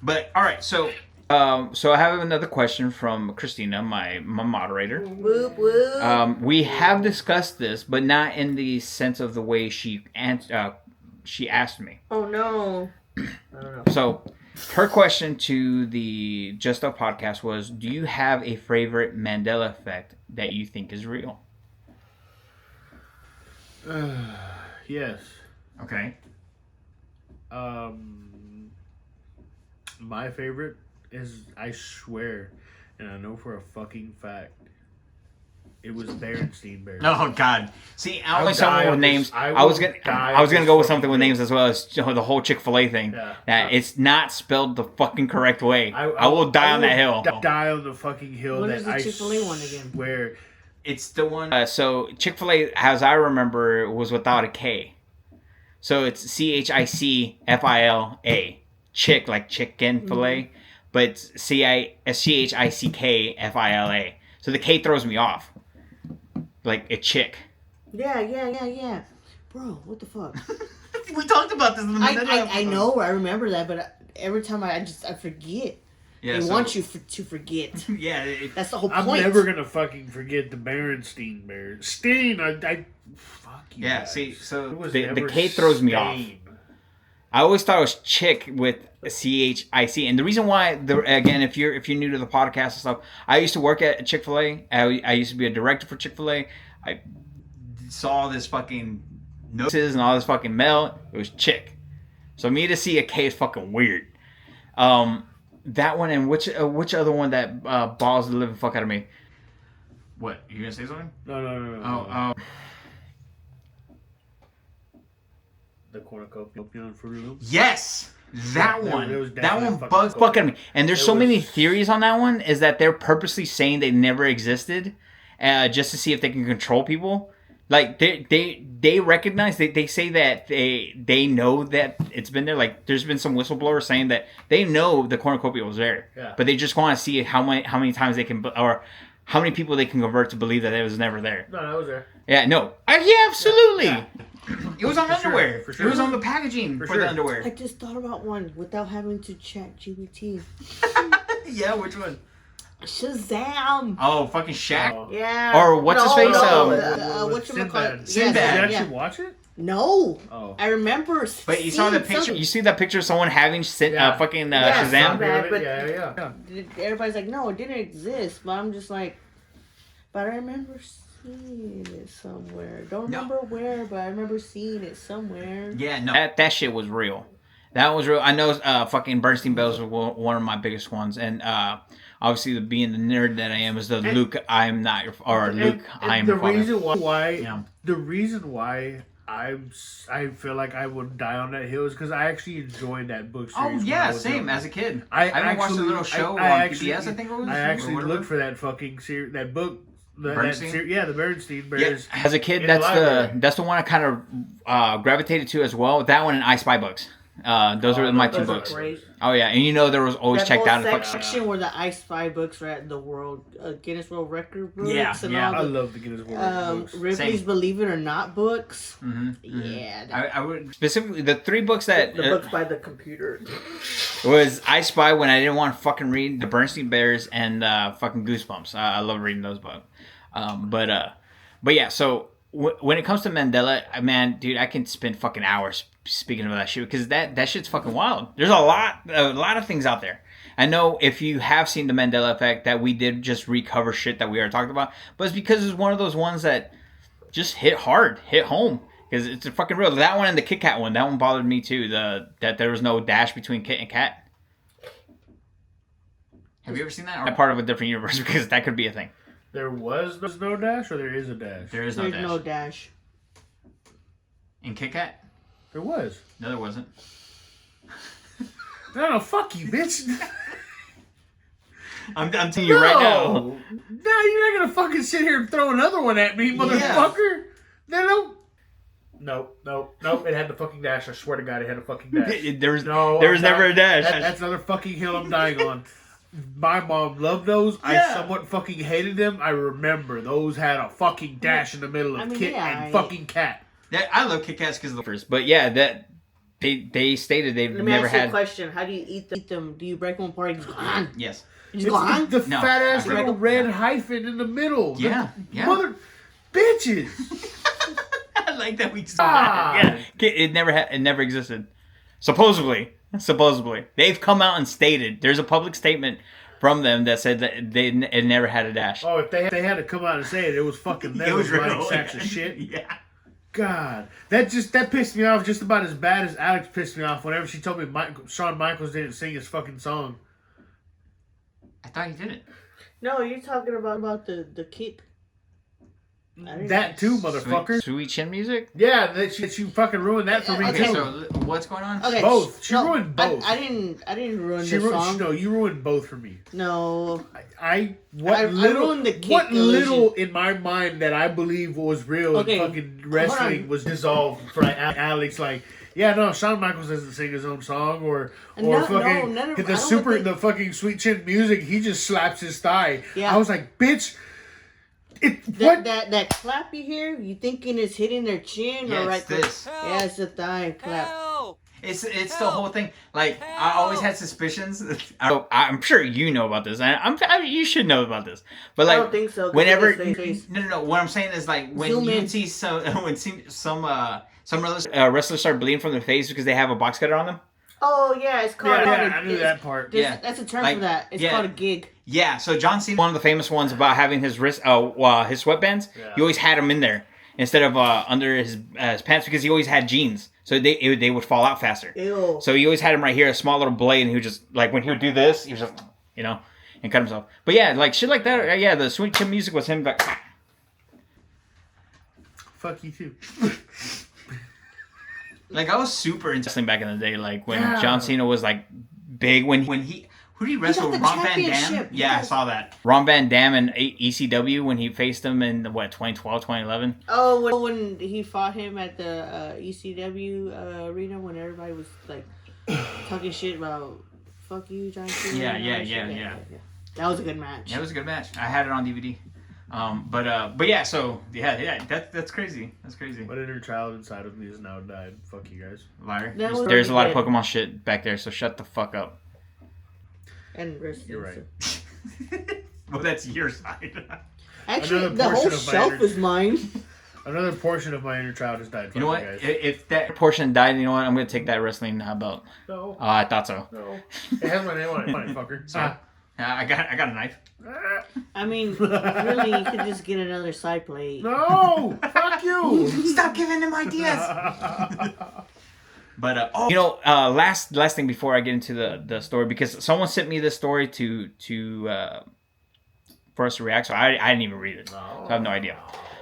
But all right, so So I have another question from Christina, my moderator. Whoop whoop. We have discussed this, but not in the sense of the way she asked me. Oh no. I don't know. So her question to the Just Up podcast was, do you have a favorite Mandela effect that you think is real? Yes. okay. My favorite is, I swear, and I know for a fucking fact, it was Berenstein Bears. Oh God. See, I Only was someone with names. I was gonna go with something with names as well as the whole Chick-fil-A thing. Yeah. That it's not spelled the fucking correct way. I will die on that hill. Die on the fucking hill. What that is the I Chick-fil-A one again? Swear. It's the one. So Chick-fil-A, as I remember, was without a K. So it's CHICFILA. Chick, like chicken fillet, but it's CHICKFILA. So the K throws me off. like a chick. Yeah. Bro, what the fuck? We talked about this in the I know, I remember that, but every time I forget. Yeah, they want you to forget. Yeah, that's the whole I'm point. never gonna fucking forget the Berenstein Bears. Steen, I fuck you. Yeah, guys. see, so the K throws me off. I always thought it was chick with CHIC, and the reason why, again, if you're new to the podcast and stuff, I used to work at Chick-fil-A. I used to be a director for Chick-fil-A. I saw this fucking notices and all this fucking mail. It was chick. So me to see a K is fucking weird. That one, and which other one that balls the living fuck out of me? What? You gonna say something? No. Oh. The cornucopia on Fruity Loops. Yes, that one. That one bugs fuck out of me. And there's so many theories on that one. Is that they're purposely saying they never existed, just to see if they can control people. Like they recognize, they say that they know that it's been there. Like there's been some whistleblowers saying that they know the cornucopia was there, but they just want to see how many times they can, or how many people they can convert to believe that it was never there. No, it was there. Yeah, no, yeah, absolutely. Yeah. It was on underwear. For sure. It was on the packaging for the underwear. I just thought about one without having to chat GBT. Yeah, which one? Shazam! Oh, fucking Shaq. Oh. Yeah. Or what's his face? Whatchamacallit? Did you Yeah. actually watch it? No. Oh. I remember. But you saw the picture. You see that picture of someone having fucking Yeah, Shazam? bad, but Yeah. everybody's like, no, it didn't exist. But I'm just like, but I remember seeing it somewhere. Don't remember where, but I remember seeing it somewhere. Yeah, no. That shit was real. That was real. I know fucking Bernstein Bells was one of my biggest ones. And obviously, being the nerd that I am, is the Luke, I'm not your... Or Luke, I am your father. The reason why I feel like I would die on that hill is because I actually enjoyed that book series. Oh, yeah, same. As a kid. I haven't watched a little show on PBS, I think it was. I actually looked for that fucking series, that book. The Berenstein Bears. Yeah. As a kid, that's the one I kind of gravitated to as well. That one and I Spy books. Those are my two books. Great. Oh yeah, and there was always checked out. That section where the I Spy books are at the world Guinness World Record books. And all I love the Guinness World Record books. Ripley's Believe It or Not books. Mm-hmm. Yeah. I would specifically the three books that the books by the computer was I Spy when I didn't want to fucking read the Bernstein Bears and fucking Goosebumps. I love reading those books. But yeah, so when it comes to Mandela, man, dude, I can spend fucking hours speaking about that shit because that shit's fucking wild. There's a lot of things out there. I know if you have seen the Mandela Effect, that we did just recover shit that we already talked about, but it's because it's one of those ones that just hit home. Because it's a fucking real. That one and the Kit Kat one, that one bothered me too. That there was no dash between Kit and Kat. Have you ever seen that? I'm part of a different universe because that could be a thing. There was no dash, or there is a dash? There's no dash. In Kit Kat? There was. No, there wasn't. No, fuck you, bitch. I'm telling you right now. No, you're not gonna fucking sit here and throw another one at me, motherfucker. Yeah. Nope. It had the fucking dash. I swear to God, it had a fucking dash. There was never a dash. That's another fucking hill I'm dying on. My mom loved those. Yeah. I somewhat fucking hated them. I remember those had a fucking dash in the middle of Kit and fucking Kat. Yeah, I love Kit Kats because of the first. But yeah, that they stated they've never had. Let me ask you a question. How do you eat them? Do you break them apart and just go on? Yes. You just go on? The fat ass little red hyphen in the middle. Yeah. Mother bitches. I like that we just yeah. It never existed. Supposedly, they've come out and stated there's a public statement from them that said that it never had a dash. Oh, if they had to come out and say it, it was fucking them. It was writing sacks of shit. Yeah. God, that pissed me off just about as bad as Alex pissed me off whenever she told me Shawn Michaels didn't sing his fucking song. I thought he didn't. No, you're talking about the kick. That too, motherfucker. Sweet chin music? Yeah, that she fucking ruined that for me Okay, too. so what's going on? Okay, both. She ruined both. I didn't ruin the song. No, you ruined both for me. No. I ruined the kick. What little in my mind that I believe was real in fucking wrestling was dissolved for Alex. Like, yeah, no, Shawn Michaels doesn't sing his own song, or fucking the fucking Sweet Chin music. He just slaps his thigh. Yeah. I was like, bitch. What? That clap you hear, you thinking it's hitting their chin Yeah, or it's right? this. Yeah, it's the thigh clap. It's the whole thing. Like I always had suspicions. I'm sure you know about this. You should know about this. But like, I don't think so. 'Cause whenever look at his face. No. What I'm saying is like when Zoom you in. see some wrestlers start bleeding from their face because they have a box cutter on them. Oh yeah, it's called. Yeah, I knew that part. Yeah. That's a term Like, for that. It's yeah. called a gig. Yeah, so John Cena. One of the famous ones about having his wrist, his sweatbands. Yeah. He always had them in there instead of under his pants because he always had jeans, so they would fall out faster. Ew. So he always had him right here, a small little blade, and he would just like when he would do this, he was just and cut himself. But yeah, like shit like that. Yeah, the Sweet Chin Music was him like. Fuck you too. Like I was super into Wrestling back in the day, like when Yeah. John Cena was like big when who did he wrestle? got the Ron Van Dam? championship. Yeah, I Yes. saw that. Ron Van Dam and ECW when he faced him in 2012, 2011. Oh, when he fought him at the ECW arena, when everybody was like talking shit about "fuck you, John Cena." Yeah, and yeah, all that yeah, shit. yeah. That was a good match. Yeah, it was a good match. I had it on DVD. But yeah, so yeah, that's crazy. That's crazy. What inner child inside of me has now died. Fuck you guys. Liar. That was- There's a lot of Pretty Pokemon shit back there, so shut the fuck up. And rest You're in right. peace. Well, that's your side. Actually, Another the whole portion of my shelf energy. is mine. Another portion of my inner child has died. You know what? Fuck If that Portion died, you know what? I'm gonna take that wrestling belt. No. I thought so. No. It has my name on it, funny fucker. Sorry. I got a knife. I mean, really, you could just get another side plate. No! Fuck you! Stop giving him ideas. But Last thing before I get into the story, because someone sent me this story to for us to react, so I didn't even read it, so I have no idea.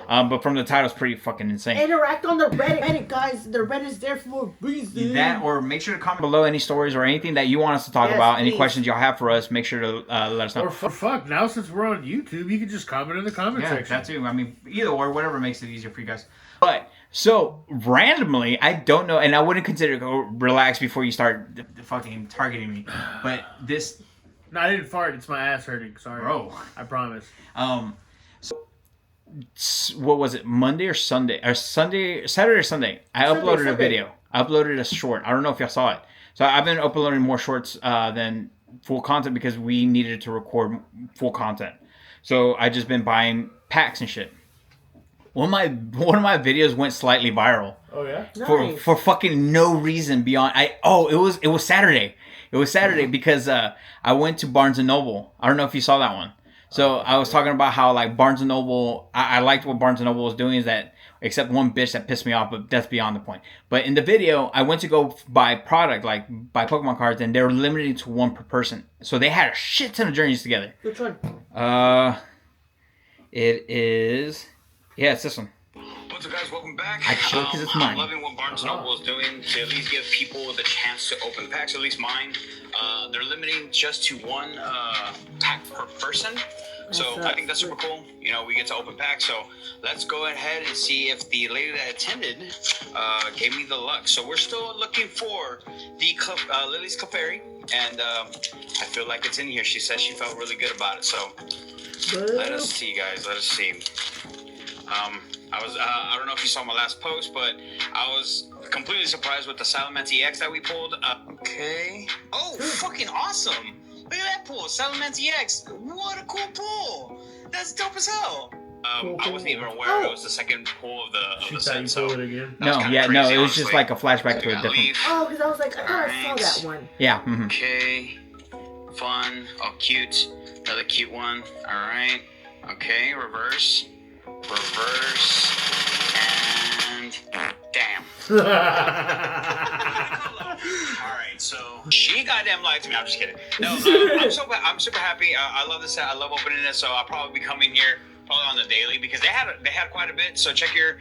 But from the title, it's pretty fucking insane. Interact on the Reddit, guys. The Reddit is there for a reason. that, or make sure to comment Below any stories or anything that you want us to talk Yes, about, any please. questions y'all have for us, make sure to let us know. Or fuck, now since we're on YouTube, you can just comment in the comment Yeah, section. that too. I mean, either or, whatever makes it easier for you guys. But so randomly, I don't know, and I wouldn't consider relax before you start. The fucking targeting me. But this, No, I didn't fart. It's my ass hurting. Sorry. bro. I promise. What was it? Monday or Sunday or Sunday, Saturday or Sunday? I uploaded a Sunday. video. I uploaded a short. I don't know if y'all saw it. So I've been uploading more shorts than full content because we needed to record full content. So I just been buying packs and shit. One of my videos went slightly viral. Oh yeah. Nice. For fucking no reason beyond it was Saturday. It was Saturday because I went to Barnes and Noble. I don't know if you saw that one. So I was talking about how like Barnes and Noble, I liked what Barnes and Noble was doing, is that except one bitch that pissed me off, but that's beyond the point. But in the video, I went to go buy product, like buy Pokemon cards, and they were limited to one per person. So they had a shit ton of journeys together. Which one? It is, yeah, it's this one. What's up, guys? Welcome back. I show it 'cause it's mine. I'm loving what Barnes & Noble is doing to at least give people the chance to open packs, at least mine. They're limiting just to one pack per person. So I think that's super cool. You know, we get to open packs. So let's go ahead and see if the lady that attended gave me the luck. So we're still looking for the Lily's Clefairy. And I feel like it's in here. She said she felt really good about it. So let us see, guys. Let us see. I don't know if you saw my last post, but I was completely surprised with the Salamence EX that we pulled. Okay. Oh, fucking awesome. Look at that pull. Salamence EX. What a cool pull. That's dope as hell. I wasn't even aware it was the second pull of the Shoot that, you set. So pull it again. that was No, kinda yeah, no, crazy, it was just honestly. like a flashback So to we a got different. Leaf. Oh, because I was like, I thought I Thanks. saw that one. Yeah. Okay. Fun. Oh, cute. Another cute one. All right. Okay. Reverse. And damn. All right. So she goddamn lied to me. I'm just kidding. No, I'm super happy. I love this set. I love opening it. So I'll probably be coming here probably on the daily because they had quite a bit. So check your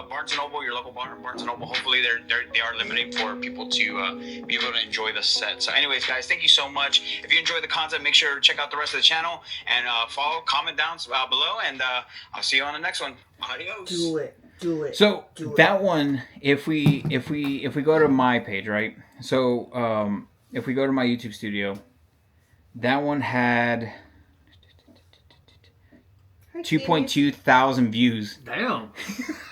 Barnes & Noble, your local Barnes & Noble. Hopefully they are limiting for people to be able to enjoy the set. So anyways, guys, thank you so much. If you enjoy the content, make sure to check out the rest of the channel and follow, comment down below, and I'll see you on the next one. Adios. Do it. So Do it. that one, if we go to my page, right? So if we go to my YouTube studio, that one had. 2.2 thousand views. Damn.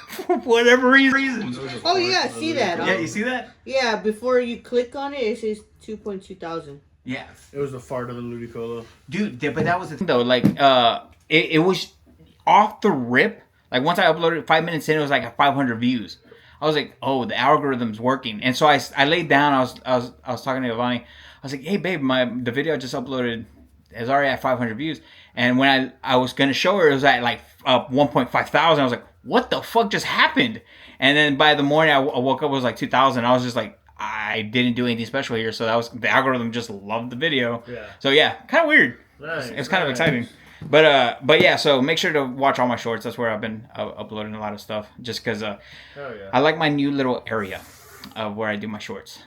For whatever reason. Oh yeah, I see that. Yeah, you see that? Yeah, before you click on it, it says 2.2 thousand. Yeah. It was the fart of the Ludicolo. Dude, but that was the thing. Though, like, it was off the rip. Like, once I uploaded it, 5 minutes in, it was like 500 views. I was like, oh, the algorithm's working. And so I laid down. I was talking to Ivani. I was like, hey, babe, the video I just uploaded is already at 500 views. And when I was gonna show her, it was at like 1.5 thousand. I was like, what the fuck just happened? And then by the morning, I woke up, it was like 2,000. I was just like, I didn't do anything special here. So that was the algorithm just loved the video. Yeah. So yeah, kind of weird. Nice. It's kind of exciting. But yeah, so make sure to watch all my shorts. That's where I've been uploading a lot of stuff. Just because I like my new little area of where I do my shorts.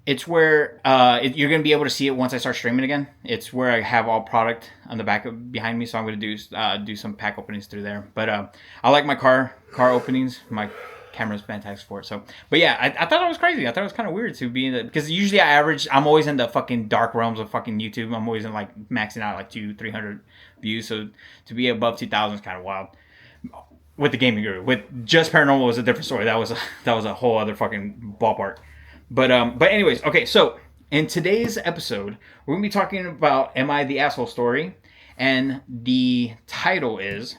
It's where you're gonna be able to see it once I start streaming again. It's where I have all product on the back behind me, so I'm gonna do some pack openings through there. But I like my car openings. My camera's fantastic for it. So, but yeah, I thought it was crazy. I thought it was kind of weird to be in the, because usually I'm always in the fucking dark realms of fucking YouTube. I'm always in like maxing out like 200-300 views. So to be above 2,000 is kind of wild. With the gaming guru, with just paranormal was a different story. That was a whole other fucking ballpark. But anyways, okay. So in today's episode, we're gonna be talking about "Am I the Asshole?" story, and the title is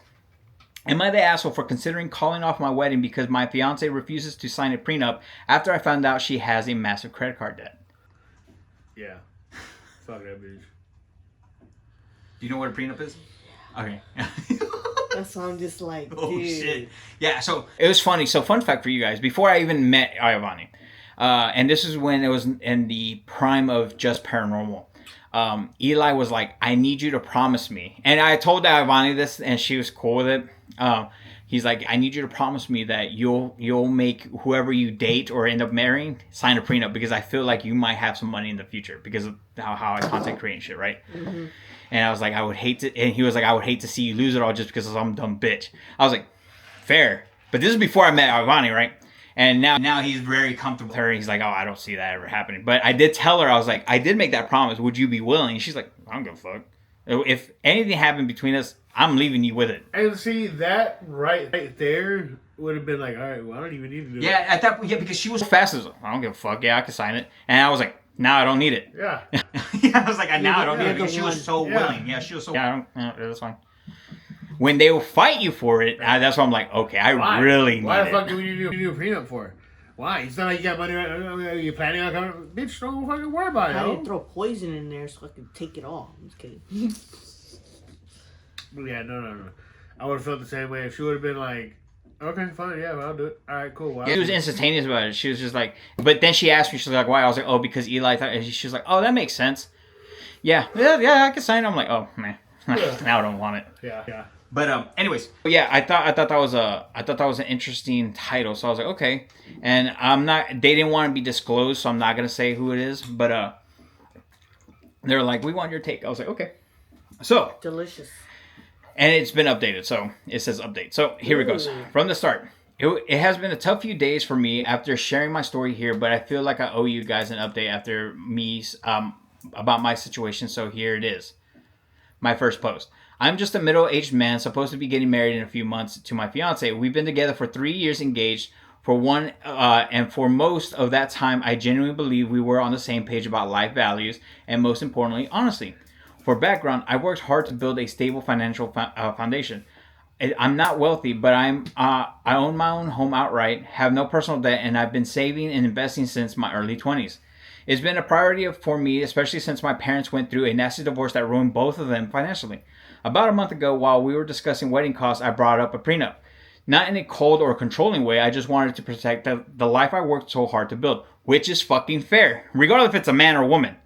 "Am I the asshole for considering calling off my wedding because my fiance refuses to sign a prenup after I found out she has a massive credit card debt?" Yeah. Fuck that bitch. Do you know what a prenup is? Okay. That's why I'm just like, dude. Oh shit. Yeah. So It was funny. So fun fact for you guys: before I even met Ivani, and this is when it was in the prime of just paranormal. Eli was like, "I need you to promise me," and I told Ivani this, and she was cool with it. He's like, "I need you to promise me that you'll make whoever you date or end up marrying sign a prenup because I feel like you might have some money in the future because of how I content create and shit, right?" Mm-hmm. And I was like, "I would hate to," and he was like, "I would hate to see you lose it all just because of some dumb bitch." I was like, "Fair," but this is before I met Ivani, right? And now he's very comfortable with her. He's like, "Oh, I don't see that ever happening." But I did tell her, I was like, "I did make that promise. Would you be willing?" And she's like, "I don't give a fuck. If anything happened between us, I'm leaving you with it." And see, that right there would have been like, all right, well, I don't even need to do it. yeah, at that point, yeah, because she was Fast as I don't give a fuck. Yeah, I can sign it. And I was like, "No, I don't need it." Yeah. yeah, I was like, now I don't Yeah, need it because she was so yeah. willing. Yeah, she was so. Yeah, I don't. That's fine. When they will fight you for it, that's why I'm like, okay, I Why? really need Why the it. fuck do we need to do a prenup for? Why? It's not like you got money. Are you planning on coming? Bitch, don't fucking worry about it. I Yo. didn't throw poison in there so I could take it all. I'm just kidding. Yeah, no. I would have felt the same way if she would have been like, okay, fine, yeah, I'll do it. All right, cool. Wow. She was instantaneous about it. She was just like, but then she asked me, she was like, "Why?" I was like, "Oh, because Eli thought," and she was like, "Oh, that makes sense. Yeah, I can sign it." I'm like, "Oh, man, now I don't want it." Yeah. But anyways, But yeah, I thought that was an interesting title, so I was like, okay. And they didn't want to be disclosed, so I'm not gonna say who it is. But they're like, "We want your take." I was like, okay. So, Delicious. and it's been updated, so it says update. So here it goes from the start. It has been a tough few days for me after sharing my story here, but I feel like I owe you guys an update after me about my situation. So here it is. My first post. I'm just a middle-aged man supposed to be getting married in a few months to my fiance. We've been together for 3 years engaged. And for most of that time, I genuinely believe we were on the same page about life values and most importantly, honesty. For background, I worked hard to build a stable financial foundation. I'm not wealthy, but I own my own home outright, have no personal debt, and I've been saving and investing since my early 20s. It's been a priority for me, especially since my parents went through a nasty divorce that ruined both of them financially. About a month ago, while we were discussing wedding costs, I brought up a prenup. Not in a cold or controlling way, I just wanted to protect the life I worked so hard to build, which is fucking fair, regardless if it's a man or a woman.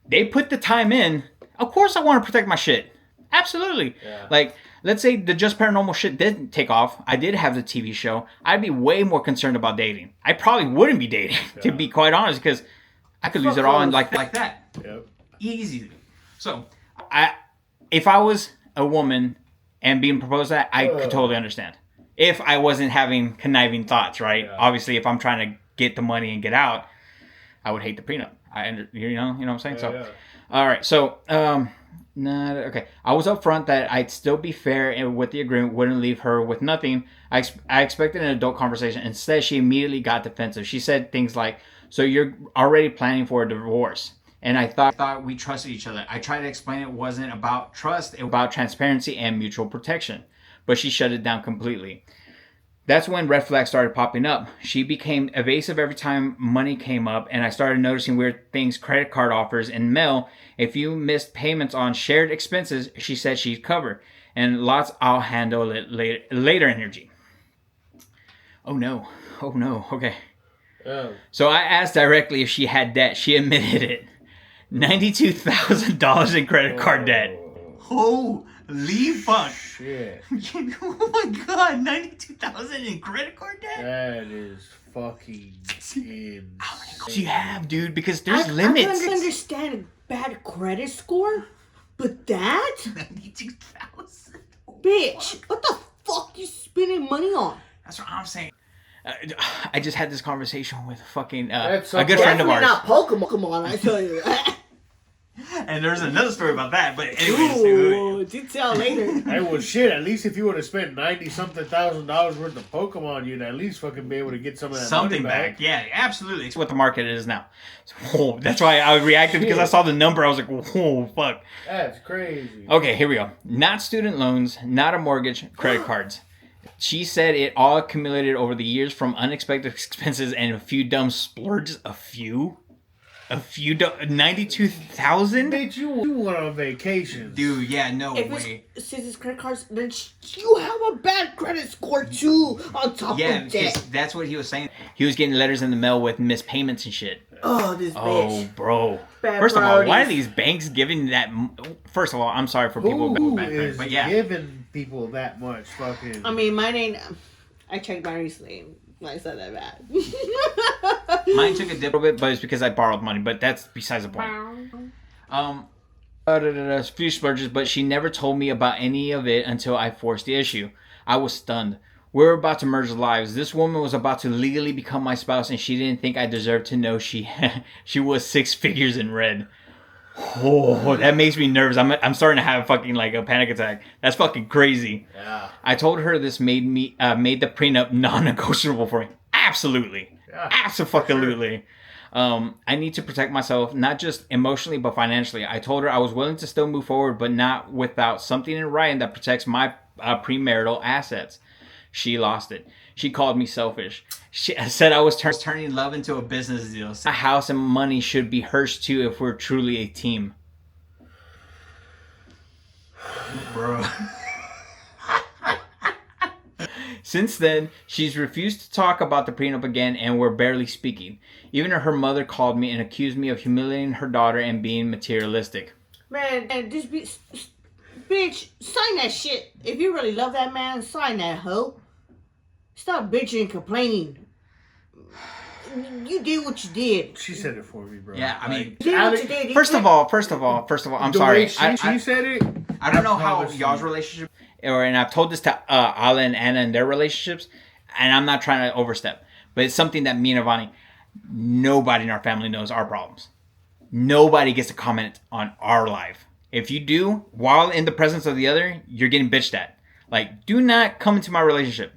They put the time in. Of course I want to protect my shit. Absolutely. Yeah. Like, let's say the Just Paranormal shit didn't take off. I did have the TV show. I'd be way more concerned about dating. I probably wouldn't be dating, to be quite honest, because I could lose it all in like that. Yep. Easy. So, if I was a woman and being proposed that, I could totally understand. If I wasn't having conniving thoughts, right? Yeah. Obviously, if I'm trying to get the money and get out, I would hate the prenup. You know what I'm saying? All right. So, No, okay. I was upfront that I'd still be fair and with the agreement, wouldn't leave her with nothing. I expected an adult conversation. Instead, she immediately got defensive. She said things like, "So you're already planning for a divorce?" And I thought we trusted each other. I tried to explain it wasn't about trust, it was about transparency and mutual protection. But she shut it down completely. That's when red flags started popping up. She became evasive every time money came up, and I started noticing weird things, credit card offers, and mail. If you missed payments on shared expenses, she said she'd cover. And lots, "I'll handle it later energy." Oh no. Okay. Oh. So I asked directly if she had debt. She admitted it. $92,000 in credit card debt. Holy fuck. Shit. Oh my god, 92,000 in credit card debt? That is fucking insane. How many cards do you have, dude? Because there's I limits. can understand a bad credit score, but that? 92,000? Bitch, what the fuck you spending money on? That's what I'm saying. I just had this conversation with fucking That's a good friend of ours. Definitely not Pokemon, I tell you. And there's another story about that, but anyways. Ooh, detail later. Hey, well, shit. At least if you would have spent $90-something thousand worth of Pokemon, you'd at least fucking be able to get some of that Something money back. Yeah, absolutely. It's what the market is now. So, that's why I reacted because I saw the number. I was like, whoa, fuck. That's crazy. Okay, here we go. Not student loans, not a mortgage, credit cards. She said it all accumulated over the years from unexpected expenses and a few dumb splurges. A few 92,000. Bitch, you went on vacation. Dude, yeah, no If way. since it's credit cards, then you have a bad credit score too, on top Yeah, of because that. that's what he was saying. He was getting letters in the mail with missed payments and shit. Oh, this Oh, bitch. bro. Bad First of all, why are priorities. these banks giving that? First of all, I'm sorry for people. Who bad is but yeah. giving people that much fucking... I mean, mine ain't. I checked mine recently. Mine's not that bad. Mine took a dip a little bit, but it's because I borrowed money. But that's besides the point. A few splurges, but she never told me about any of it until I forced the issue. I was stunned. We were about to merge lives. This woman was about to legally become my spouse, and she didn't think I deserved to know she was 6 figures in red. Oh, that makes me nervous. I'm starting to have fucking like a panic attack. That's fucking crazy. Yeah. I told her this made the prenup non-negotiable for me. Absolutely. Yeah, Absolutely. I need to protect myself, not just emotionally, but financially. I told her I was willing to still move forward, but not without something in writing that protects my premarital assets. She lost it. She called me selfish. She said I was Turning love into a business deal. my house and money should be hers too if we're truly a team. Bro. Since then, she's refused to talk about the prenup again, and we're barely speaking. Even her mother called me and accused me of humiliating her daughter and being materialistic. Man, and this bitch, sign that shit. If you really love that man, sign that hoe. Stop bitching and complaining. You did what you did. She said it for me, bro. Yeah, I mean, You did what you did. First of all, I'm The sorry. way she said it. I don't know how promise y'all's you. relationship. And I've told this to Ala and Anna in their relationships, and I'm not trying to overstep, but it's something that me and Ivani, nobody in our family knows our problems. Nobody gets to comment on our life. If you do, while in the presence of the other, you're getting bitched at. Like, do not come into my relationship.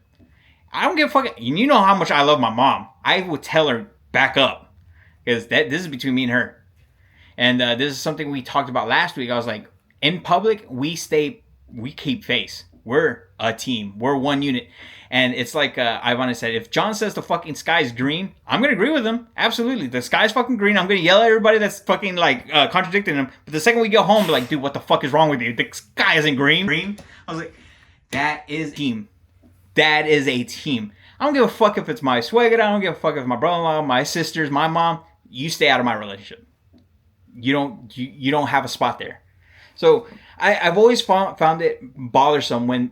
I don't give a fuck. You know how much I love my mom. I will tell her back up, because this is between me and her. And this is something we talked about last week. I was like, in public, we keep face. We're a team. We're one unit. And it's like Ivana said, if John says the fucking sky's green, I'm going to agree with him. Absolutely. The sky's fucking green. I'm going to yell at everybody that's fucking like contradicting him. But the second we go home, be like, dude, what the fuck is wrong with you? The sky isn't green. I was like, that is A team. That is a team. I don't give a fuck if it's my swagger. I don't give a fuck if it's my brother-in-law, my sisters, my mom. You stay out of my relationship. You don't have a spot there. So I've always found it bothersome when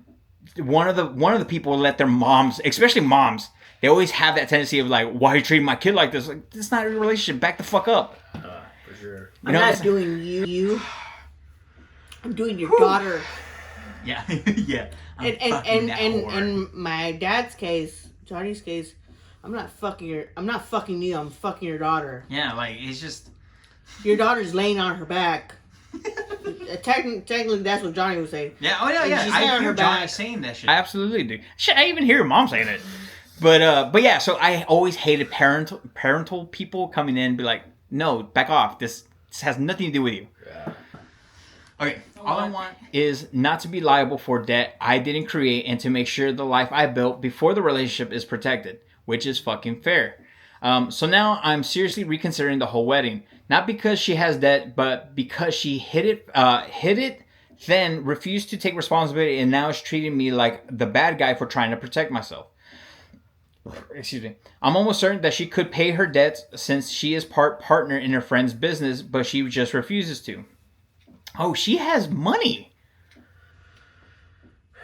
one of the people let their moms, especially moms, they always have that tendency of like, why are you treating my kid like this? Like, this is not your relationship. Back the fuck up. For sure. I'm not doing you. I'm doing your daughter. yeah, yeah. I'm And fucking that whore. in my dad's case, Johnny's case, I'm not fucking you. I'm fucking your daughter. Yeah, like it's just. Your daughter's laying on her back. Technically, that's what Johnny would say. Yeah, oh yeah, And yeah. she's I on hear her Johnny back. saying that shit. I absolutely do. Shit, I even hear her mom saying it. But yeah, so I always hated parental people coming in and be like, no, back off. This has nothing to do with you. Okay, all I want Is not to be liable for debt I didn't create and to make sure the life I built before the relationship is protected, which is fucking fair. So now I'm seriously reconsidering the whole wedding. Not because she has debt, but because she hid it, then refused to take responsibility and now is treating me like the bad guy for trying to protect myself. Excuse me. I'm almost certain that she could pay her debts since she is part partner in her friend's business, but she just refuses to. Oh, she has money.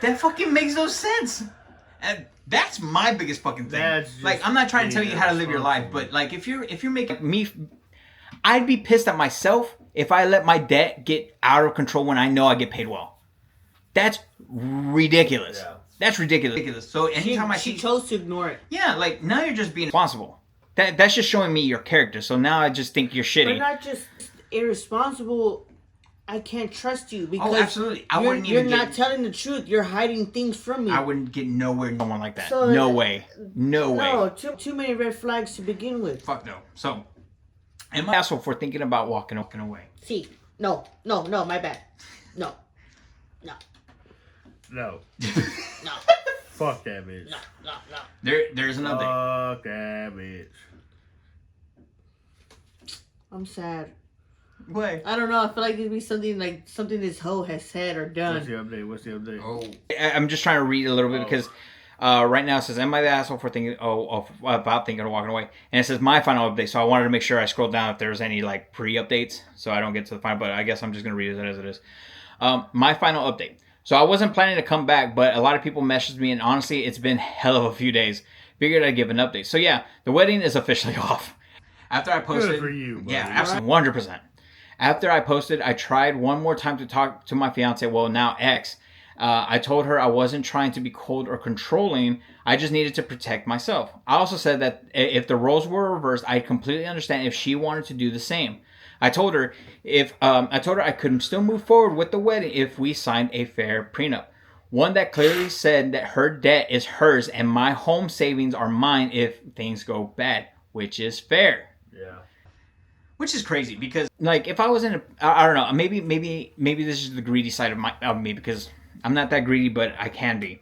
that fucking makes no sense. And that's my biggest fucking thing. That's just like, I'm not trying to tell you how to live your life, irresponsible. but like if you're making Me, I'd be pissed at myself if I let my debt get out of control when I know I get paid well. That's ridiculous. Yeah. That's ridiculous. ridiculous. So anytime I She see, chose to ignore it. yeah, like now you're just being Responsible. That's just showing me your character. So now I just think you're But shitty. not just irresponsible. I can't trust you because absolutely. I wouldn't you're even not get- telling the truth. You're hiding things from me. I wouldn't get nowhere near Someone like that. So, no way. No way. No, too many red flags to begin with. Fuck no. So, I'm an asshole for thinking about walking away. See, no, my bad. No. No. No. Fuck that bitch. No. there's an update. Fuck that bitch. I'm sad. What? I don't know. I feel like it'd be something this hoe has said or What's done. the update? What's the update? Oh, I'm just trying to read a little bit because right now it says, am I the asshole for thinking about thinking of walking away? And it says my final update. So I wanted to make sure I scrolled down if there's any like pre-updates so I don't get to the final, but I guess I'm just going to read it as it is. My final update. So I wasn't planning to come back, but a lot of people messaged me and honestly, it's been hell of a few days. Figured I'd give an update. So yeah, the wedding is officially off. after I posted, Good for you, buddy. yeah, absolutely. 100%. After I posted, I tried one more time to talk to my fiance, well, now ex. I told her I wasn't trying to be cold or controlling. I just needed to protect myself. I also said that if the roles were reversed, I'd completely understand if she wanted to do the same. I told her I could still move forward with the wedding if we signed a fair prenup. One that clearly said that her debt is hers and my home savings are mine if things go bad, which is fair. Yeah. Which is crazy because Like if I was in I don't know, maybe this is the greedy side of me because I'm not that greedy, but I can be.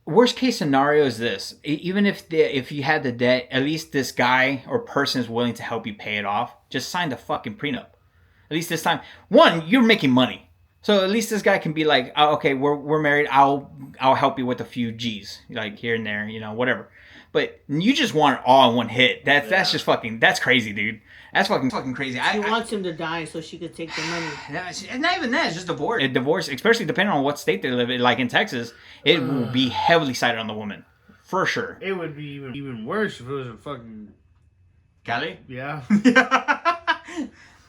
Worst case scenario is this: even if you had the debt, at least this guy or person is willing to help you pay it off. Just sign the fucking prenup. At least this time, one, you're making money, so at least this guy can be like, oh, okay, we're married. I'll help you with a few G's, like here and there, whatever. But you just want it all in one hit. That's just fucking. That's crazy, dude. That's fucking crazy. She wants him to die so she could take the money. And not even that. It's just divorce. A divorce, especially depending on what state they live in, like in Texas, it will be heavily cited on the woman, for sure. It would be even worse if it was a fucking Cali. yeah.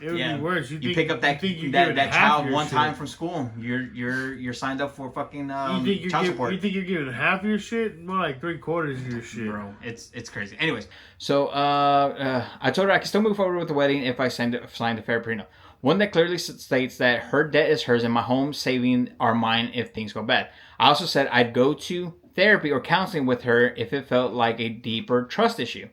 It would Yeah. be worse. You think- pick up that you think you're giving that half child your one shit. time from school. You're signed up for fucking You think child support, you think you're giving half your shit? More like 3/4 of your shit, bro. It's crazy. Anyways, So I told her I can still move forward with the wedding if I signed a fair prenup. One that clearly states that her debt is hers and my home savings are mine if things go bad. I also said I'd go to therapy or counseling with her if it felt like a deeper trust issue.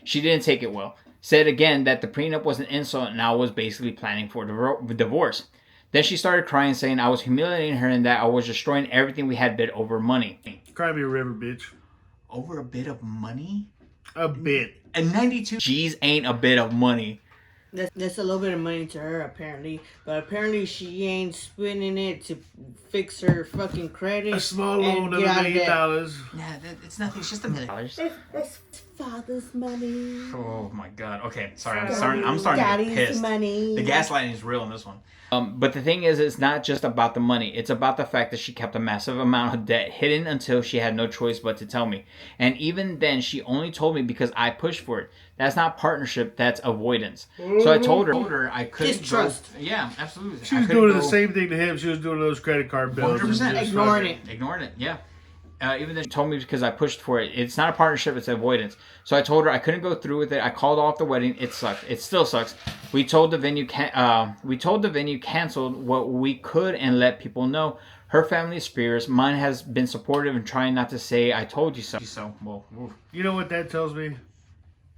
She didn't take it well. Said again that the prenup was an insult and I was basically planning for divorce. Then she started crying, saying I was humiliating her and that I was destroying everything we had built over money. Cry me a river, bitch. over a bit of money. A bit. And 92. G's ain't a bit of money. That's a little bit of money to her, apparently. But apparently she ain't spending it to fix her fucking credit. A small and loan of get $1 out million. Yeah, it's nothing. It's just $1 million. That's father's money. Oh my god. Okay, sorry. I'm Daddy's starting to get pissed. money. The gaslighting is real in this one. But the thing is, it's not just about the money. It's about the fact that she kept a massive amount of debt hidden until she had no choice but to tell me. And even then, she only told me because I pushed for it. That's not partnership. That's avoidance. So I told her I couldn't Distrust. go. Yeah, absolutely. She was doing the same thing to him. She was doing those credit card bills. 100%. Ignoring it. Ignoring it. Yeah. even though she told me because I pushed for it, it's not a partnership, it's avoidance. So I told her I couldn't go through with it. I called off the wedding. It sucked. It still sucks. We told the venue canceled what we could and let people know. Her family is fierce. Mine has been supportive and trying not to say I told you so. So well, You know what that tells me?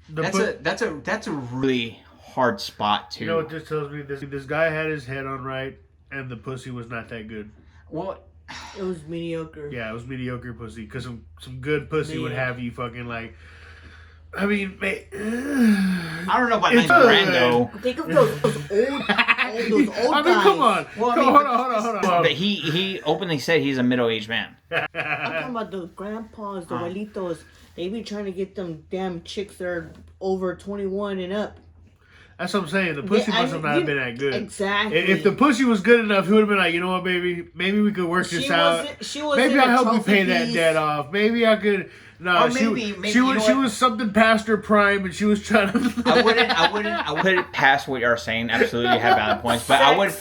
that's a really hard spot to. You know what this tells me? This guy had his head on right, and the pussy was not that good. Well, It was mediocre. Yeah, it was mediocre pussy. Because some good pussy would have you fucking like. I mean, I don't know about It's $90,000 though. Think of those old I mean, guys. come on. Well, I Come mean, on, hold on. But he openly said he's a middle-aged man. I'm talking about the grandpas, the abuelitos. They be trying to get them damn chicks that are over 21 and up. That's what I'm saying. The pussy Yeah, must have not been that good. Exactly. If the pussy was good enough, he would have been like, you know what, baby? Maybe we could work this out. She was Maybe in I a help you trophy pay that piece. debt off. Maybe I could. No, Or maybe she you was know she what? was something past her prime, and she was trying to. I wouldn't put it past what you're saying. Absolutely, you have valid points. But I want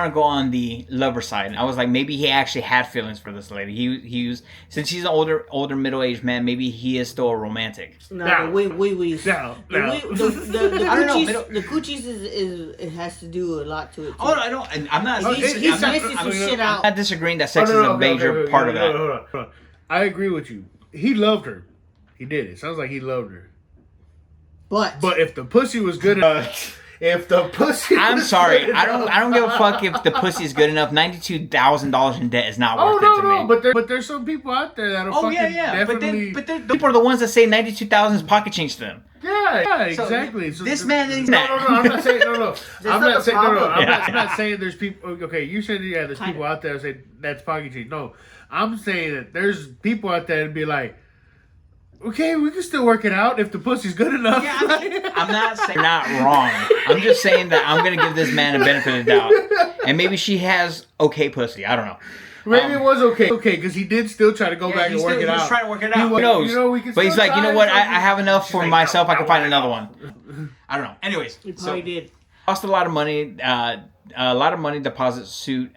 to go on the lover side. I was like, maybe he actually had feelings for this lady. He was, since he's an older middle-aged man. Maybe he is still a romantic. No, Now. we. No. The I don't know, coochies, the coochies is it has to do a lot to it. Too. Oh, I don't. And I'm not. He's missing some shit I'm out. not disagreeing that sex is a major part of that. Hold on. I agree with you. He loved her. He did. It sounds like he loved her. But if the pussy was good enough, if the pussy, I'm was sorry. good I don't give a fuck if the pussy is good enough. $92,000 in debt is not worth it to me. But there's some people out there that'll Oh fucking yeah. definitely. But then people are the ones that say 92,000 is pocket change to them. Yeah, So, exactly. this man is No, I'm not saying no. I'm not saying no. Yeah. I'm not saying there's people. Okay, you said there's people out there that say that's pocket change. No, I'm saying that there's people out there that be like, okay, we can still work it out if the pussy's good enough. Yeah, I'm not saying you're not wrong. I'm just saying that I'm gonna give this man a benefit of the doubt, and maybe she has okay pussy. I don't know. Maybe it was okay, because he did still try to go back and work it He was out. trying to work it out. Who knows? We can But he's still like, you know try what? I something. have enough for like, myself. I no, can find another one. I don't know. Anyways, he so probably did. Lost a lot of money. A lot of money deposit suit.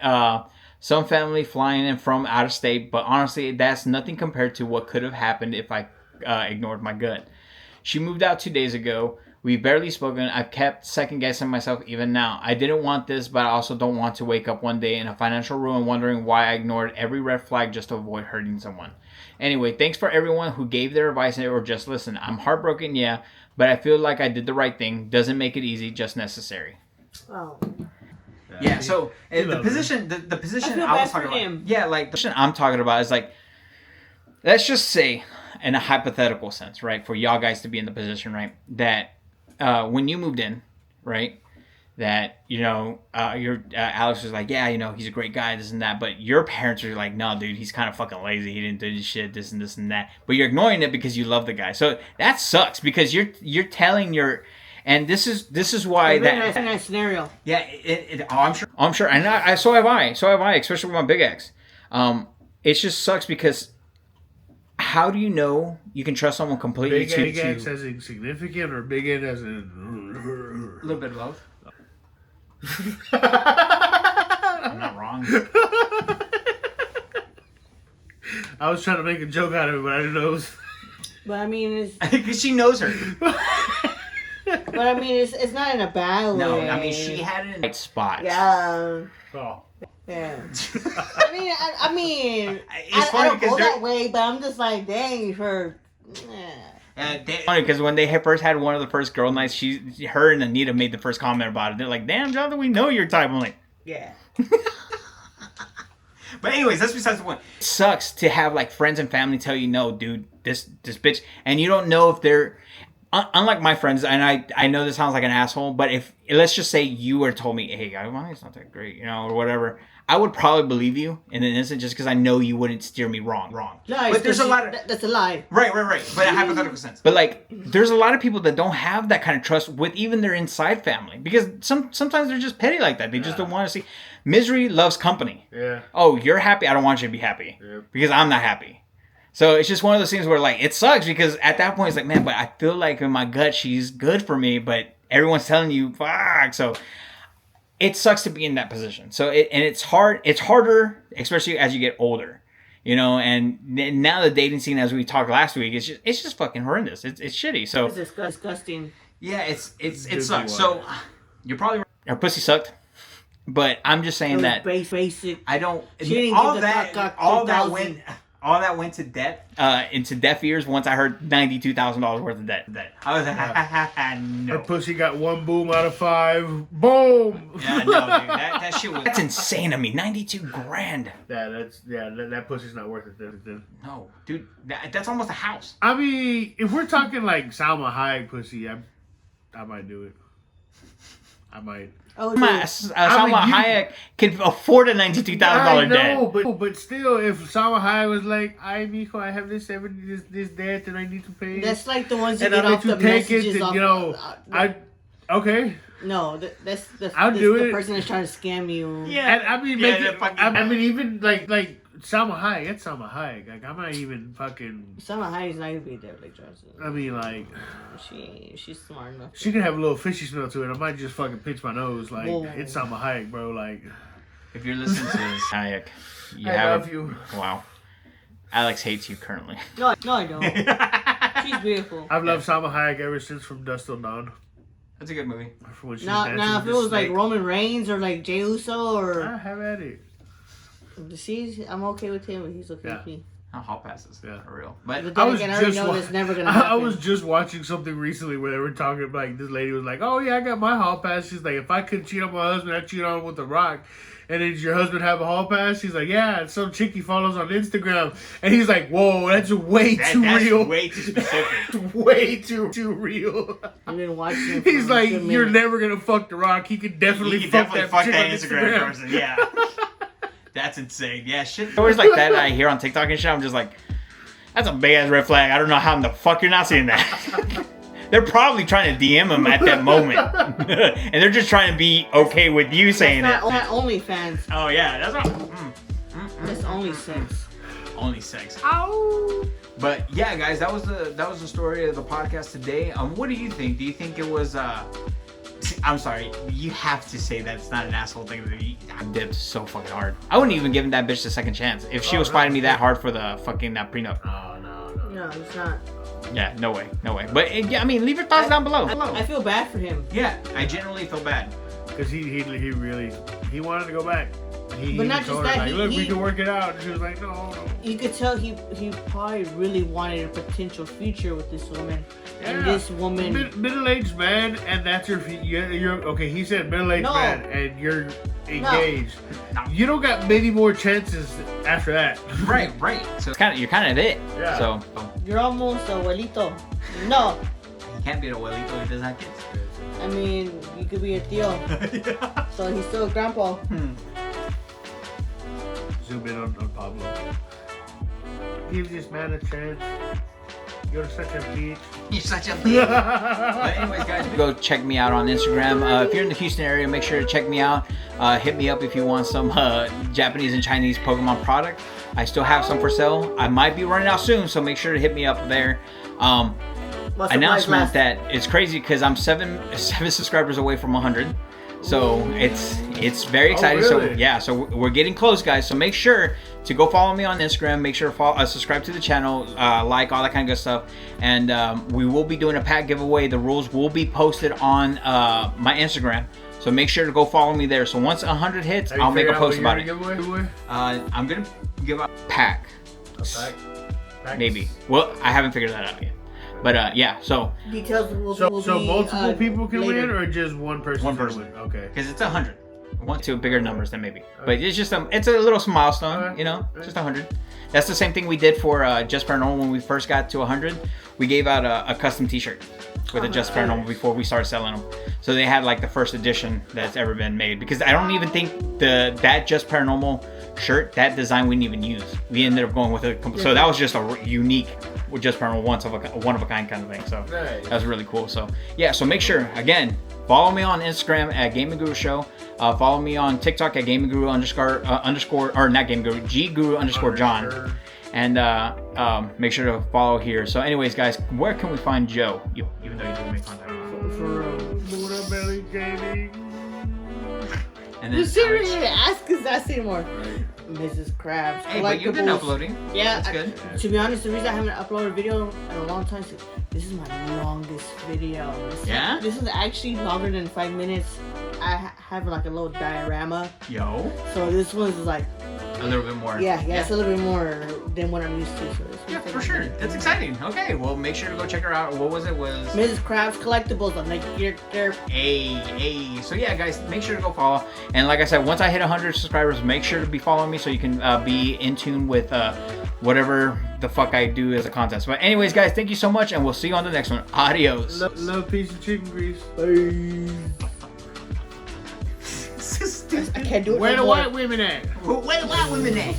Some family flying in from out of state, but honestly, that's nothing compared to what could have happened if I ignored my gut. She moved out 2 days ago. We've barely spoken. I've kept second guessing myself even now. I didn't want this, but I also don't want to wake up one day in a financial ruin wondering why I ignored every red flag just to avoid hurting someone. Anyway, thanks for everyone who gave their advice or just listened. I'm heartbroken, yeah, but I feel like I did the right thing. Doesn't make it easy, just necessary. Oh. yeah, so the loved position, the I position feel I was bad for talking about. him. Yeah, like the position I'm talking about is like, let's just say, in a hypothetical sense, right, for y'all guys to be in the position, right, that when you moved in, right, that, you know, your Alex was like, yeah, you know, he's a great guy, this and that, but your parents are like, no, dude, he's kind of fucking lazy, he didn't do this shit, this and that, but you're ignoring it because you love the guy. So that sucks because you're telling your, and this is why Very nice scenario. Yeah, I'm sure. I'm sure, and so have I, especially with my big ex. It just sucks because how do you know you can trust someone completely? Big X as insignificant or big N as in. A little bit of both. I'm not wrong. I was trying to make a joke out of it, but I didn't know it was. But I mean, it's Because she knows her. it's not in a bad way. No, I mean she had it in right spots. Yeah. Oh. Yeah. I mean, It's I funny don't go because that way, but I'm just like, dang, her. Funny because when they first had one of the first girl nights, her and Anita made the first comment about it. They're like, "Damn, Jonathan, we know your type." I'm like, Yeah. But anyways, that's besides the point. it sucks to have like friends and family tell you, "No, dude, this bitch," and you don't know if they're. Unlike my friends, and I know this sounds like an asshole, but if let's just say you were told me, "Hey, guy, well, it's not that great," you know, or whatever, I would probably believe you in an instant just because I know you wouldn't steer me wrong. Lies, But there's a lot of- that's a lie. Right. But in a hypothetical sense. But like, there's a lot of people that don't have that kind of trust with even their inside family because sometimes they're just petty like that. They just don't want to see. Misery loves company. Yeah. Oh, you're happy. I don't want you to be happy because I'm not happy. So it's just one of those things where like it sucks because at that point it's like, man, but I feel like in my gut she's good for me, but everyone's telling you fuck. So it sucks to be in that position. So it's hard. It's harder, especially as you get older. You know, and now the dating scene, as we talked last week, it's just fucking horrendous. It's shitty. So It's disgusting. Yeah, it sucks. So you're probably right. Her pussy sucked. But I'm just saying that basic. I don't. She didn't All give that, the all that 2000. all that went to debt. into deaf ears once I heard $92,000 worth of debt. I was like, no. Her pussy got 1 boom out of 5. Boom. Yeah, no, dude, that shit was. That's insane to me. 92 grand. That pussy's not worth it then. No, dude, that's almost a house. I mean, if we're talking like Salma Hayek pussy, I might do it. I might. Oh, Salma Hayek can afford a $92,000 debt. I know, but still, if Salma Hayek was like, "Ay, mijo, I have this debt and I need to pay," that's like the ones you and get I'll off let the you take it, messages and, off. you know, okay. No, that's I'll that's do the it. person that's trying to scam you. Yeah, And I mean, I mean, even like Salma Hayek, that's Salma Hayek. Like, I'm not even fucking. Salma Hayek's not gonna be there, like Johnson. I mean, like, she's smart enough. she can have a little fishy smell to it. I might just fucking pinch my nose. Like, Whoa. it's Salma Hayek, bro. Like, if you're listening to this, Hayek, I love you. Wow. Alex hates you currently. No, I don't. She's beautiful. I've loved Salma Hayek ever since From Dusk Till Dawn. that's a good movie. For when she was Now, dancing if with it the was like snake. Roman Reigns or like Jey Uso or Have at it. I'm okay with him. He's okay with me. Hall passes, Yeah. for real. But But then again, I already know that's never gonna happen. I was just watching something recently where they were talking like this lady was like, "Oh yeah, I got my hall pass." She's like, "If I could cheat on my husband, I'd cheat on him with The Rock." And then, does your husband have a hall pass? She's like, "Yeah." And some chick he follows on Instagram, and he's like, "Whoa, that's way too that's real. way too specific. Way too real." I've been watching him. for He's a like, good "You're minute. never gonna fuck The Rock. He could definitely You can fuck definitely that fuck chick that on Instagram Instagram." person. Yeah, that's insane. Yeah, shit. Stories like that I hear on TikTok and shit, I'm just like, that's a big ass red flag. I don't know how in the fuck you're not seeing that. They're probably trying to DM him at that moment. And they're just trying to be okay with you saying That's it. not OnlyFans. Oh yeah, that's what. That's only sex. Only sex. Ow. But yeah, guys, that was the story of the podcast today. What do you think? Do you think it was? I'm sorry, you have to say that's not an asshole thing to be. I dipped so fucking hard. I wouldn't even give that bitch a second chance if she was fighting me that hard for the fucking prenup. No, it's not. Yeah, no way. But yeah, I mean, leave your thoughts down below. I feel bad for him. Yeah, I genuinely feel bad. Because he really wanted to go back. He But not told just her, that, like, look, he- we can work it out. And she was like, no. You could tell he probably really wanted a potential future with this woman, and this woman. Middle-aged man, and that's you're okay. He said middle-aged No. man, and you're engaged. No. You don't got many more chances after that. Right. So You're kind of it. Yeah. So You're almost abuelito. No, he can't be a abuelito if he doesn't have kids. I mean you could be a tío, Yeah. so he's still a grandpa. Zoom in on Pablo. Give this man a chance. You're such a bitch. You're such a bitch. But anyways, guys, go check me out on Instagram. If you're in the Houston area, make sure to check me out. Hit me up if you want some Japanese and Chinese Pokemon product. I still have some for sale. I might be running out soon, so make sure to hit me up there. Announcement that it's crazy because I'm seven subscribers away from 100. So it's very exciting. Really? So yeah, so we're getting close, guys. So make sure to go follow me on Instagram. Make sure to subscribe to the channel, like all that kind of good stuff. And we will be doing a pack giveaway. The rules will be posted on my Instagram. So make sure to go follow me there. So once 100 hits, I'll make a post about it. I'm gonna give out Pack. Maybe. Well, I haven't figured that out yet. But yeah, so Details will So be, multiple people can later. win, or just one person? One can person. win? Okay. because it's 100. want to bigger numbers than maybe. But it's just it's a little milestone, Alright. you know, just 100. That's the same thing we did for Just Paranormal when we first got to 100. We gave out a custom T-shirt with a Just Paranormal before we started selling them. So they had like the first edition that's ever been made, because I don't even think that Just Paranormal shirt, that design we didn't even use. We ended up going with so that was just a unique with Just Paranormal one of a kind kind of thing. So that was really cool. So yeah, so make sure again, follow me on Instagram at Gaming Guru Show. Follow me on TikTok at Gaming Guru underscore or not Gaming Guru, G Guru underscore John. And make sure to follow here. So anyways, guys, where can we find Joe? Even though you didn't make contact with him. Buddha Belly Gaming. And then Seriously, Alex. ask us that anymore. Mrs. Krabs. Hey, but you've been collectibles. uploading. Yeah, That's good. To be honest, the reason I haven't uploaded a video in a long time is this is my longest video. Yeah? This is actually longer than 5 minutes. I have like a little diorama. Yo. So this one's like, A little bit more. yeah, it's a little bit more than what I'm used to. So this Yeah, one's for like- sure. That's exciting. Okay, well, make sure to go check her out. What was it? Was Mrs. Krabs collectibles. I'm like, they're Hey. So yeah, guys, make sure to go follow. And like I said, once I hit 100 subscribers, make sure to be following me so you can be in tune with whatever the fuck I do as a contest. But anyways, guys, thank you so much, and we'll see you on the next one. Adios. Love piece of chicken grease. I can't do it. Where no the more. white women at? Where the white women at?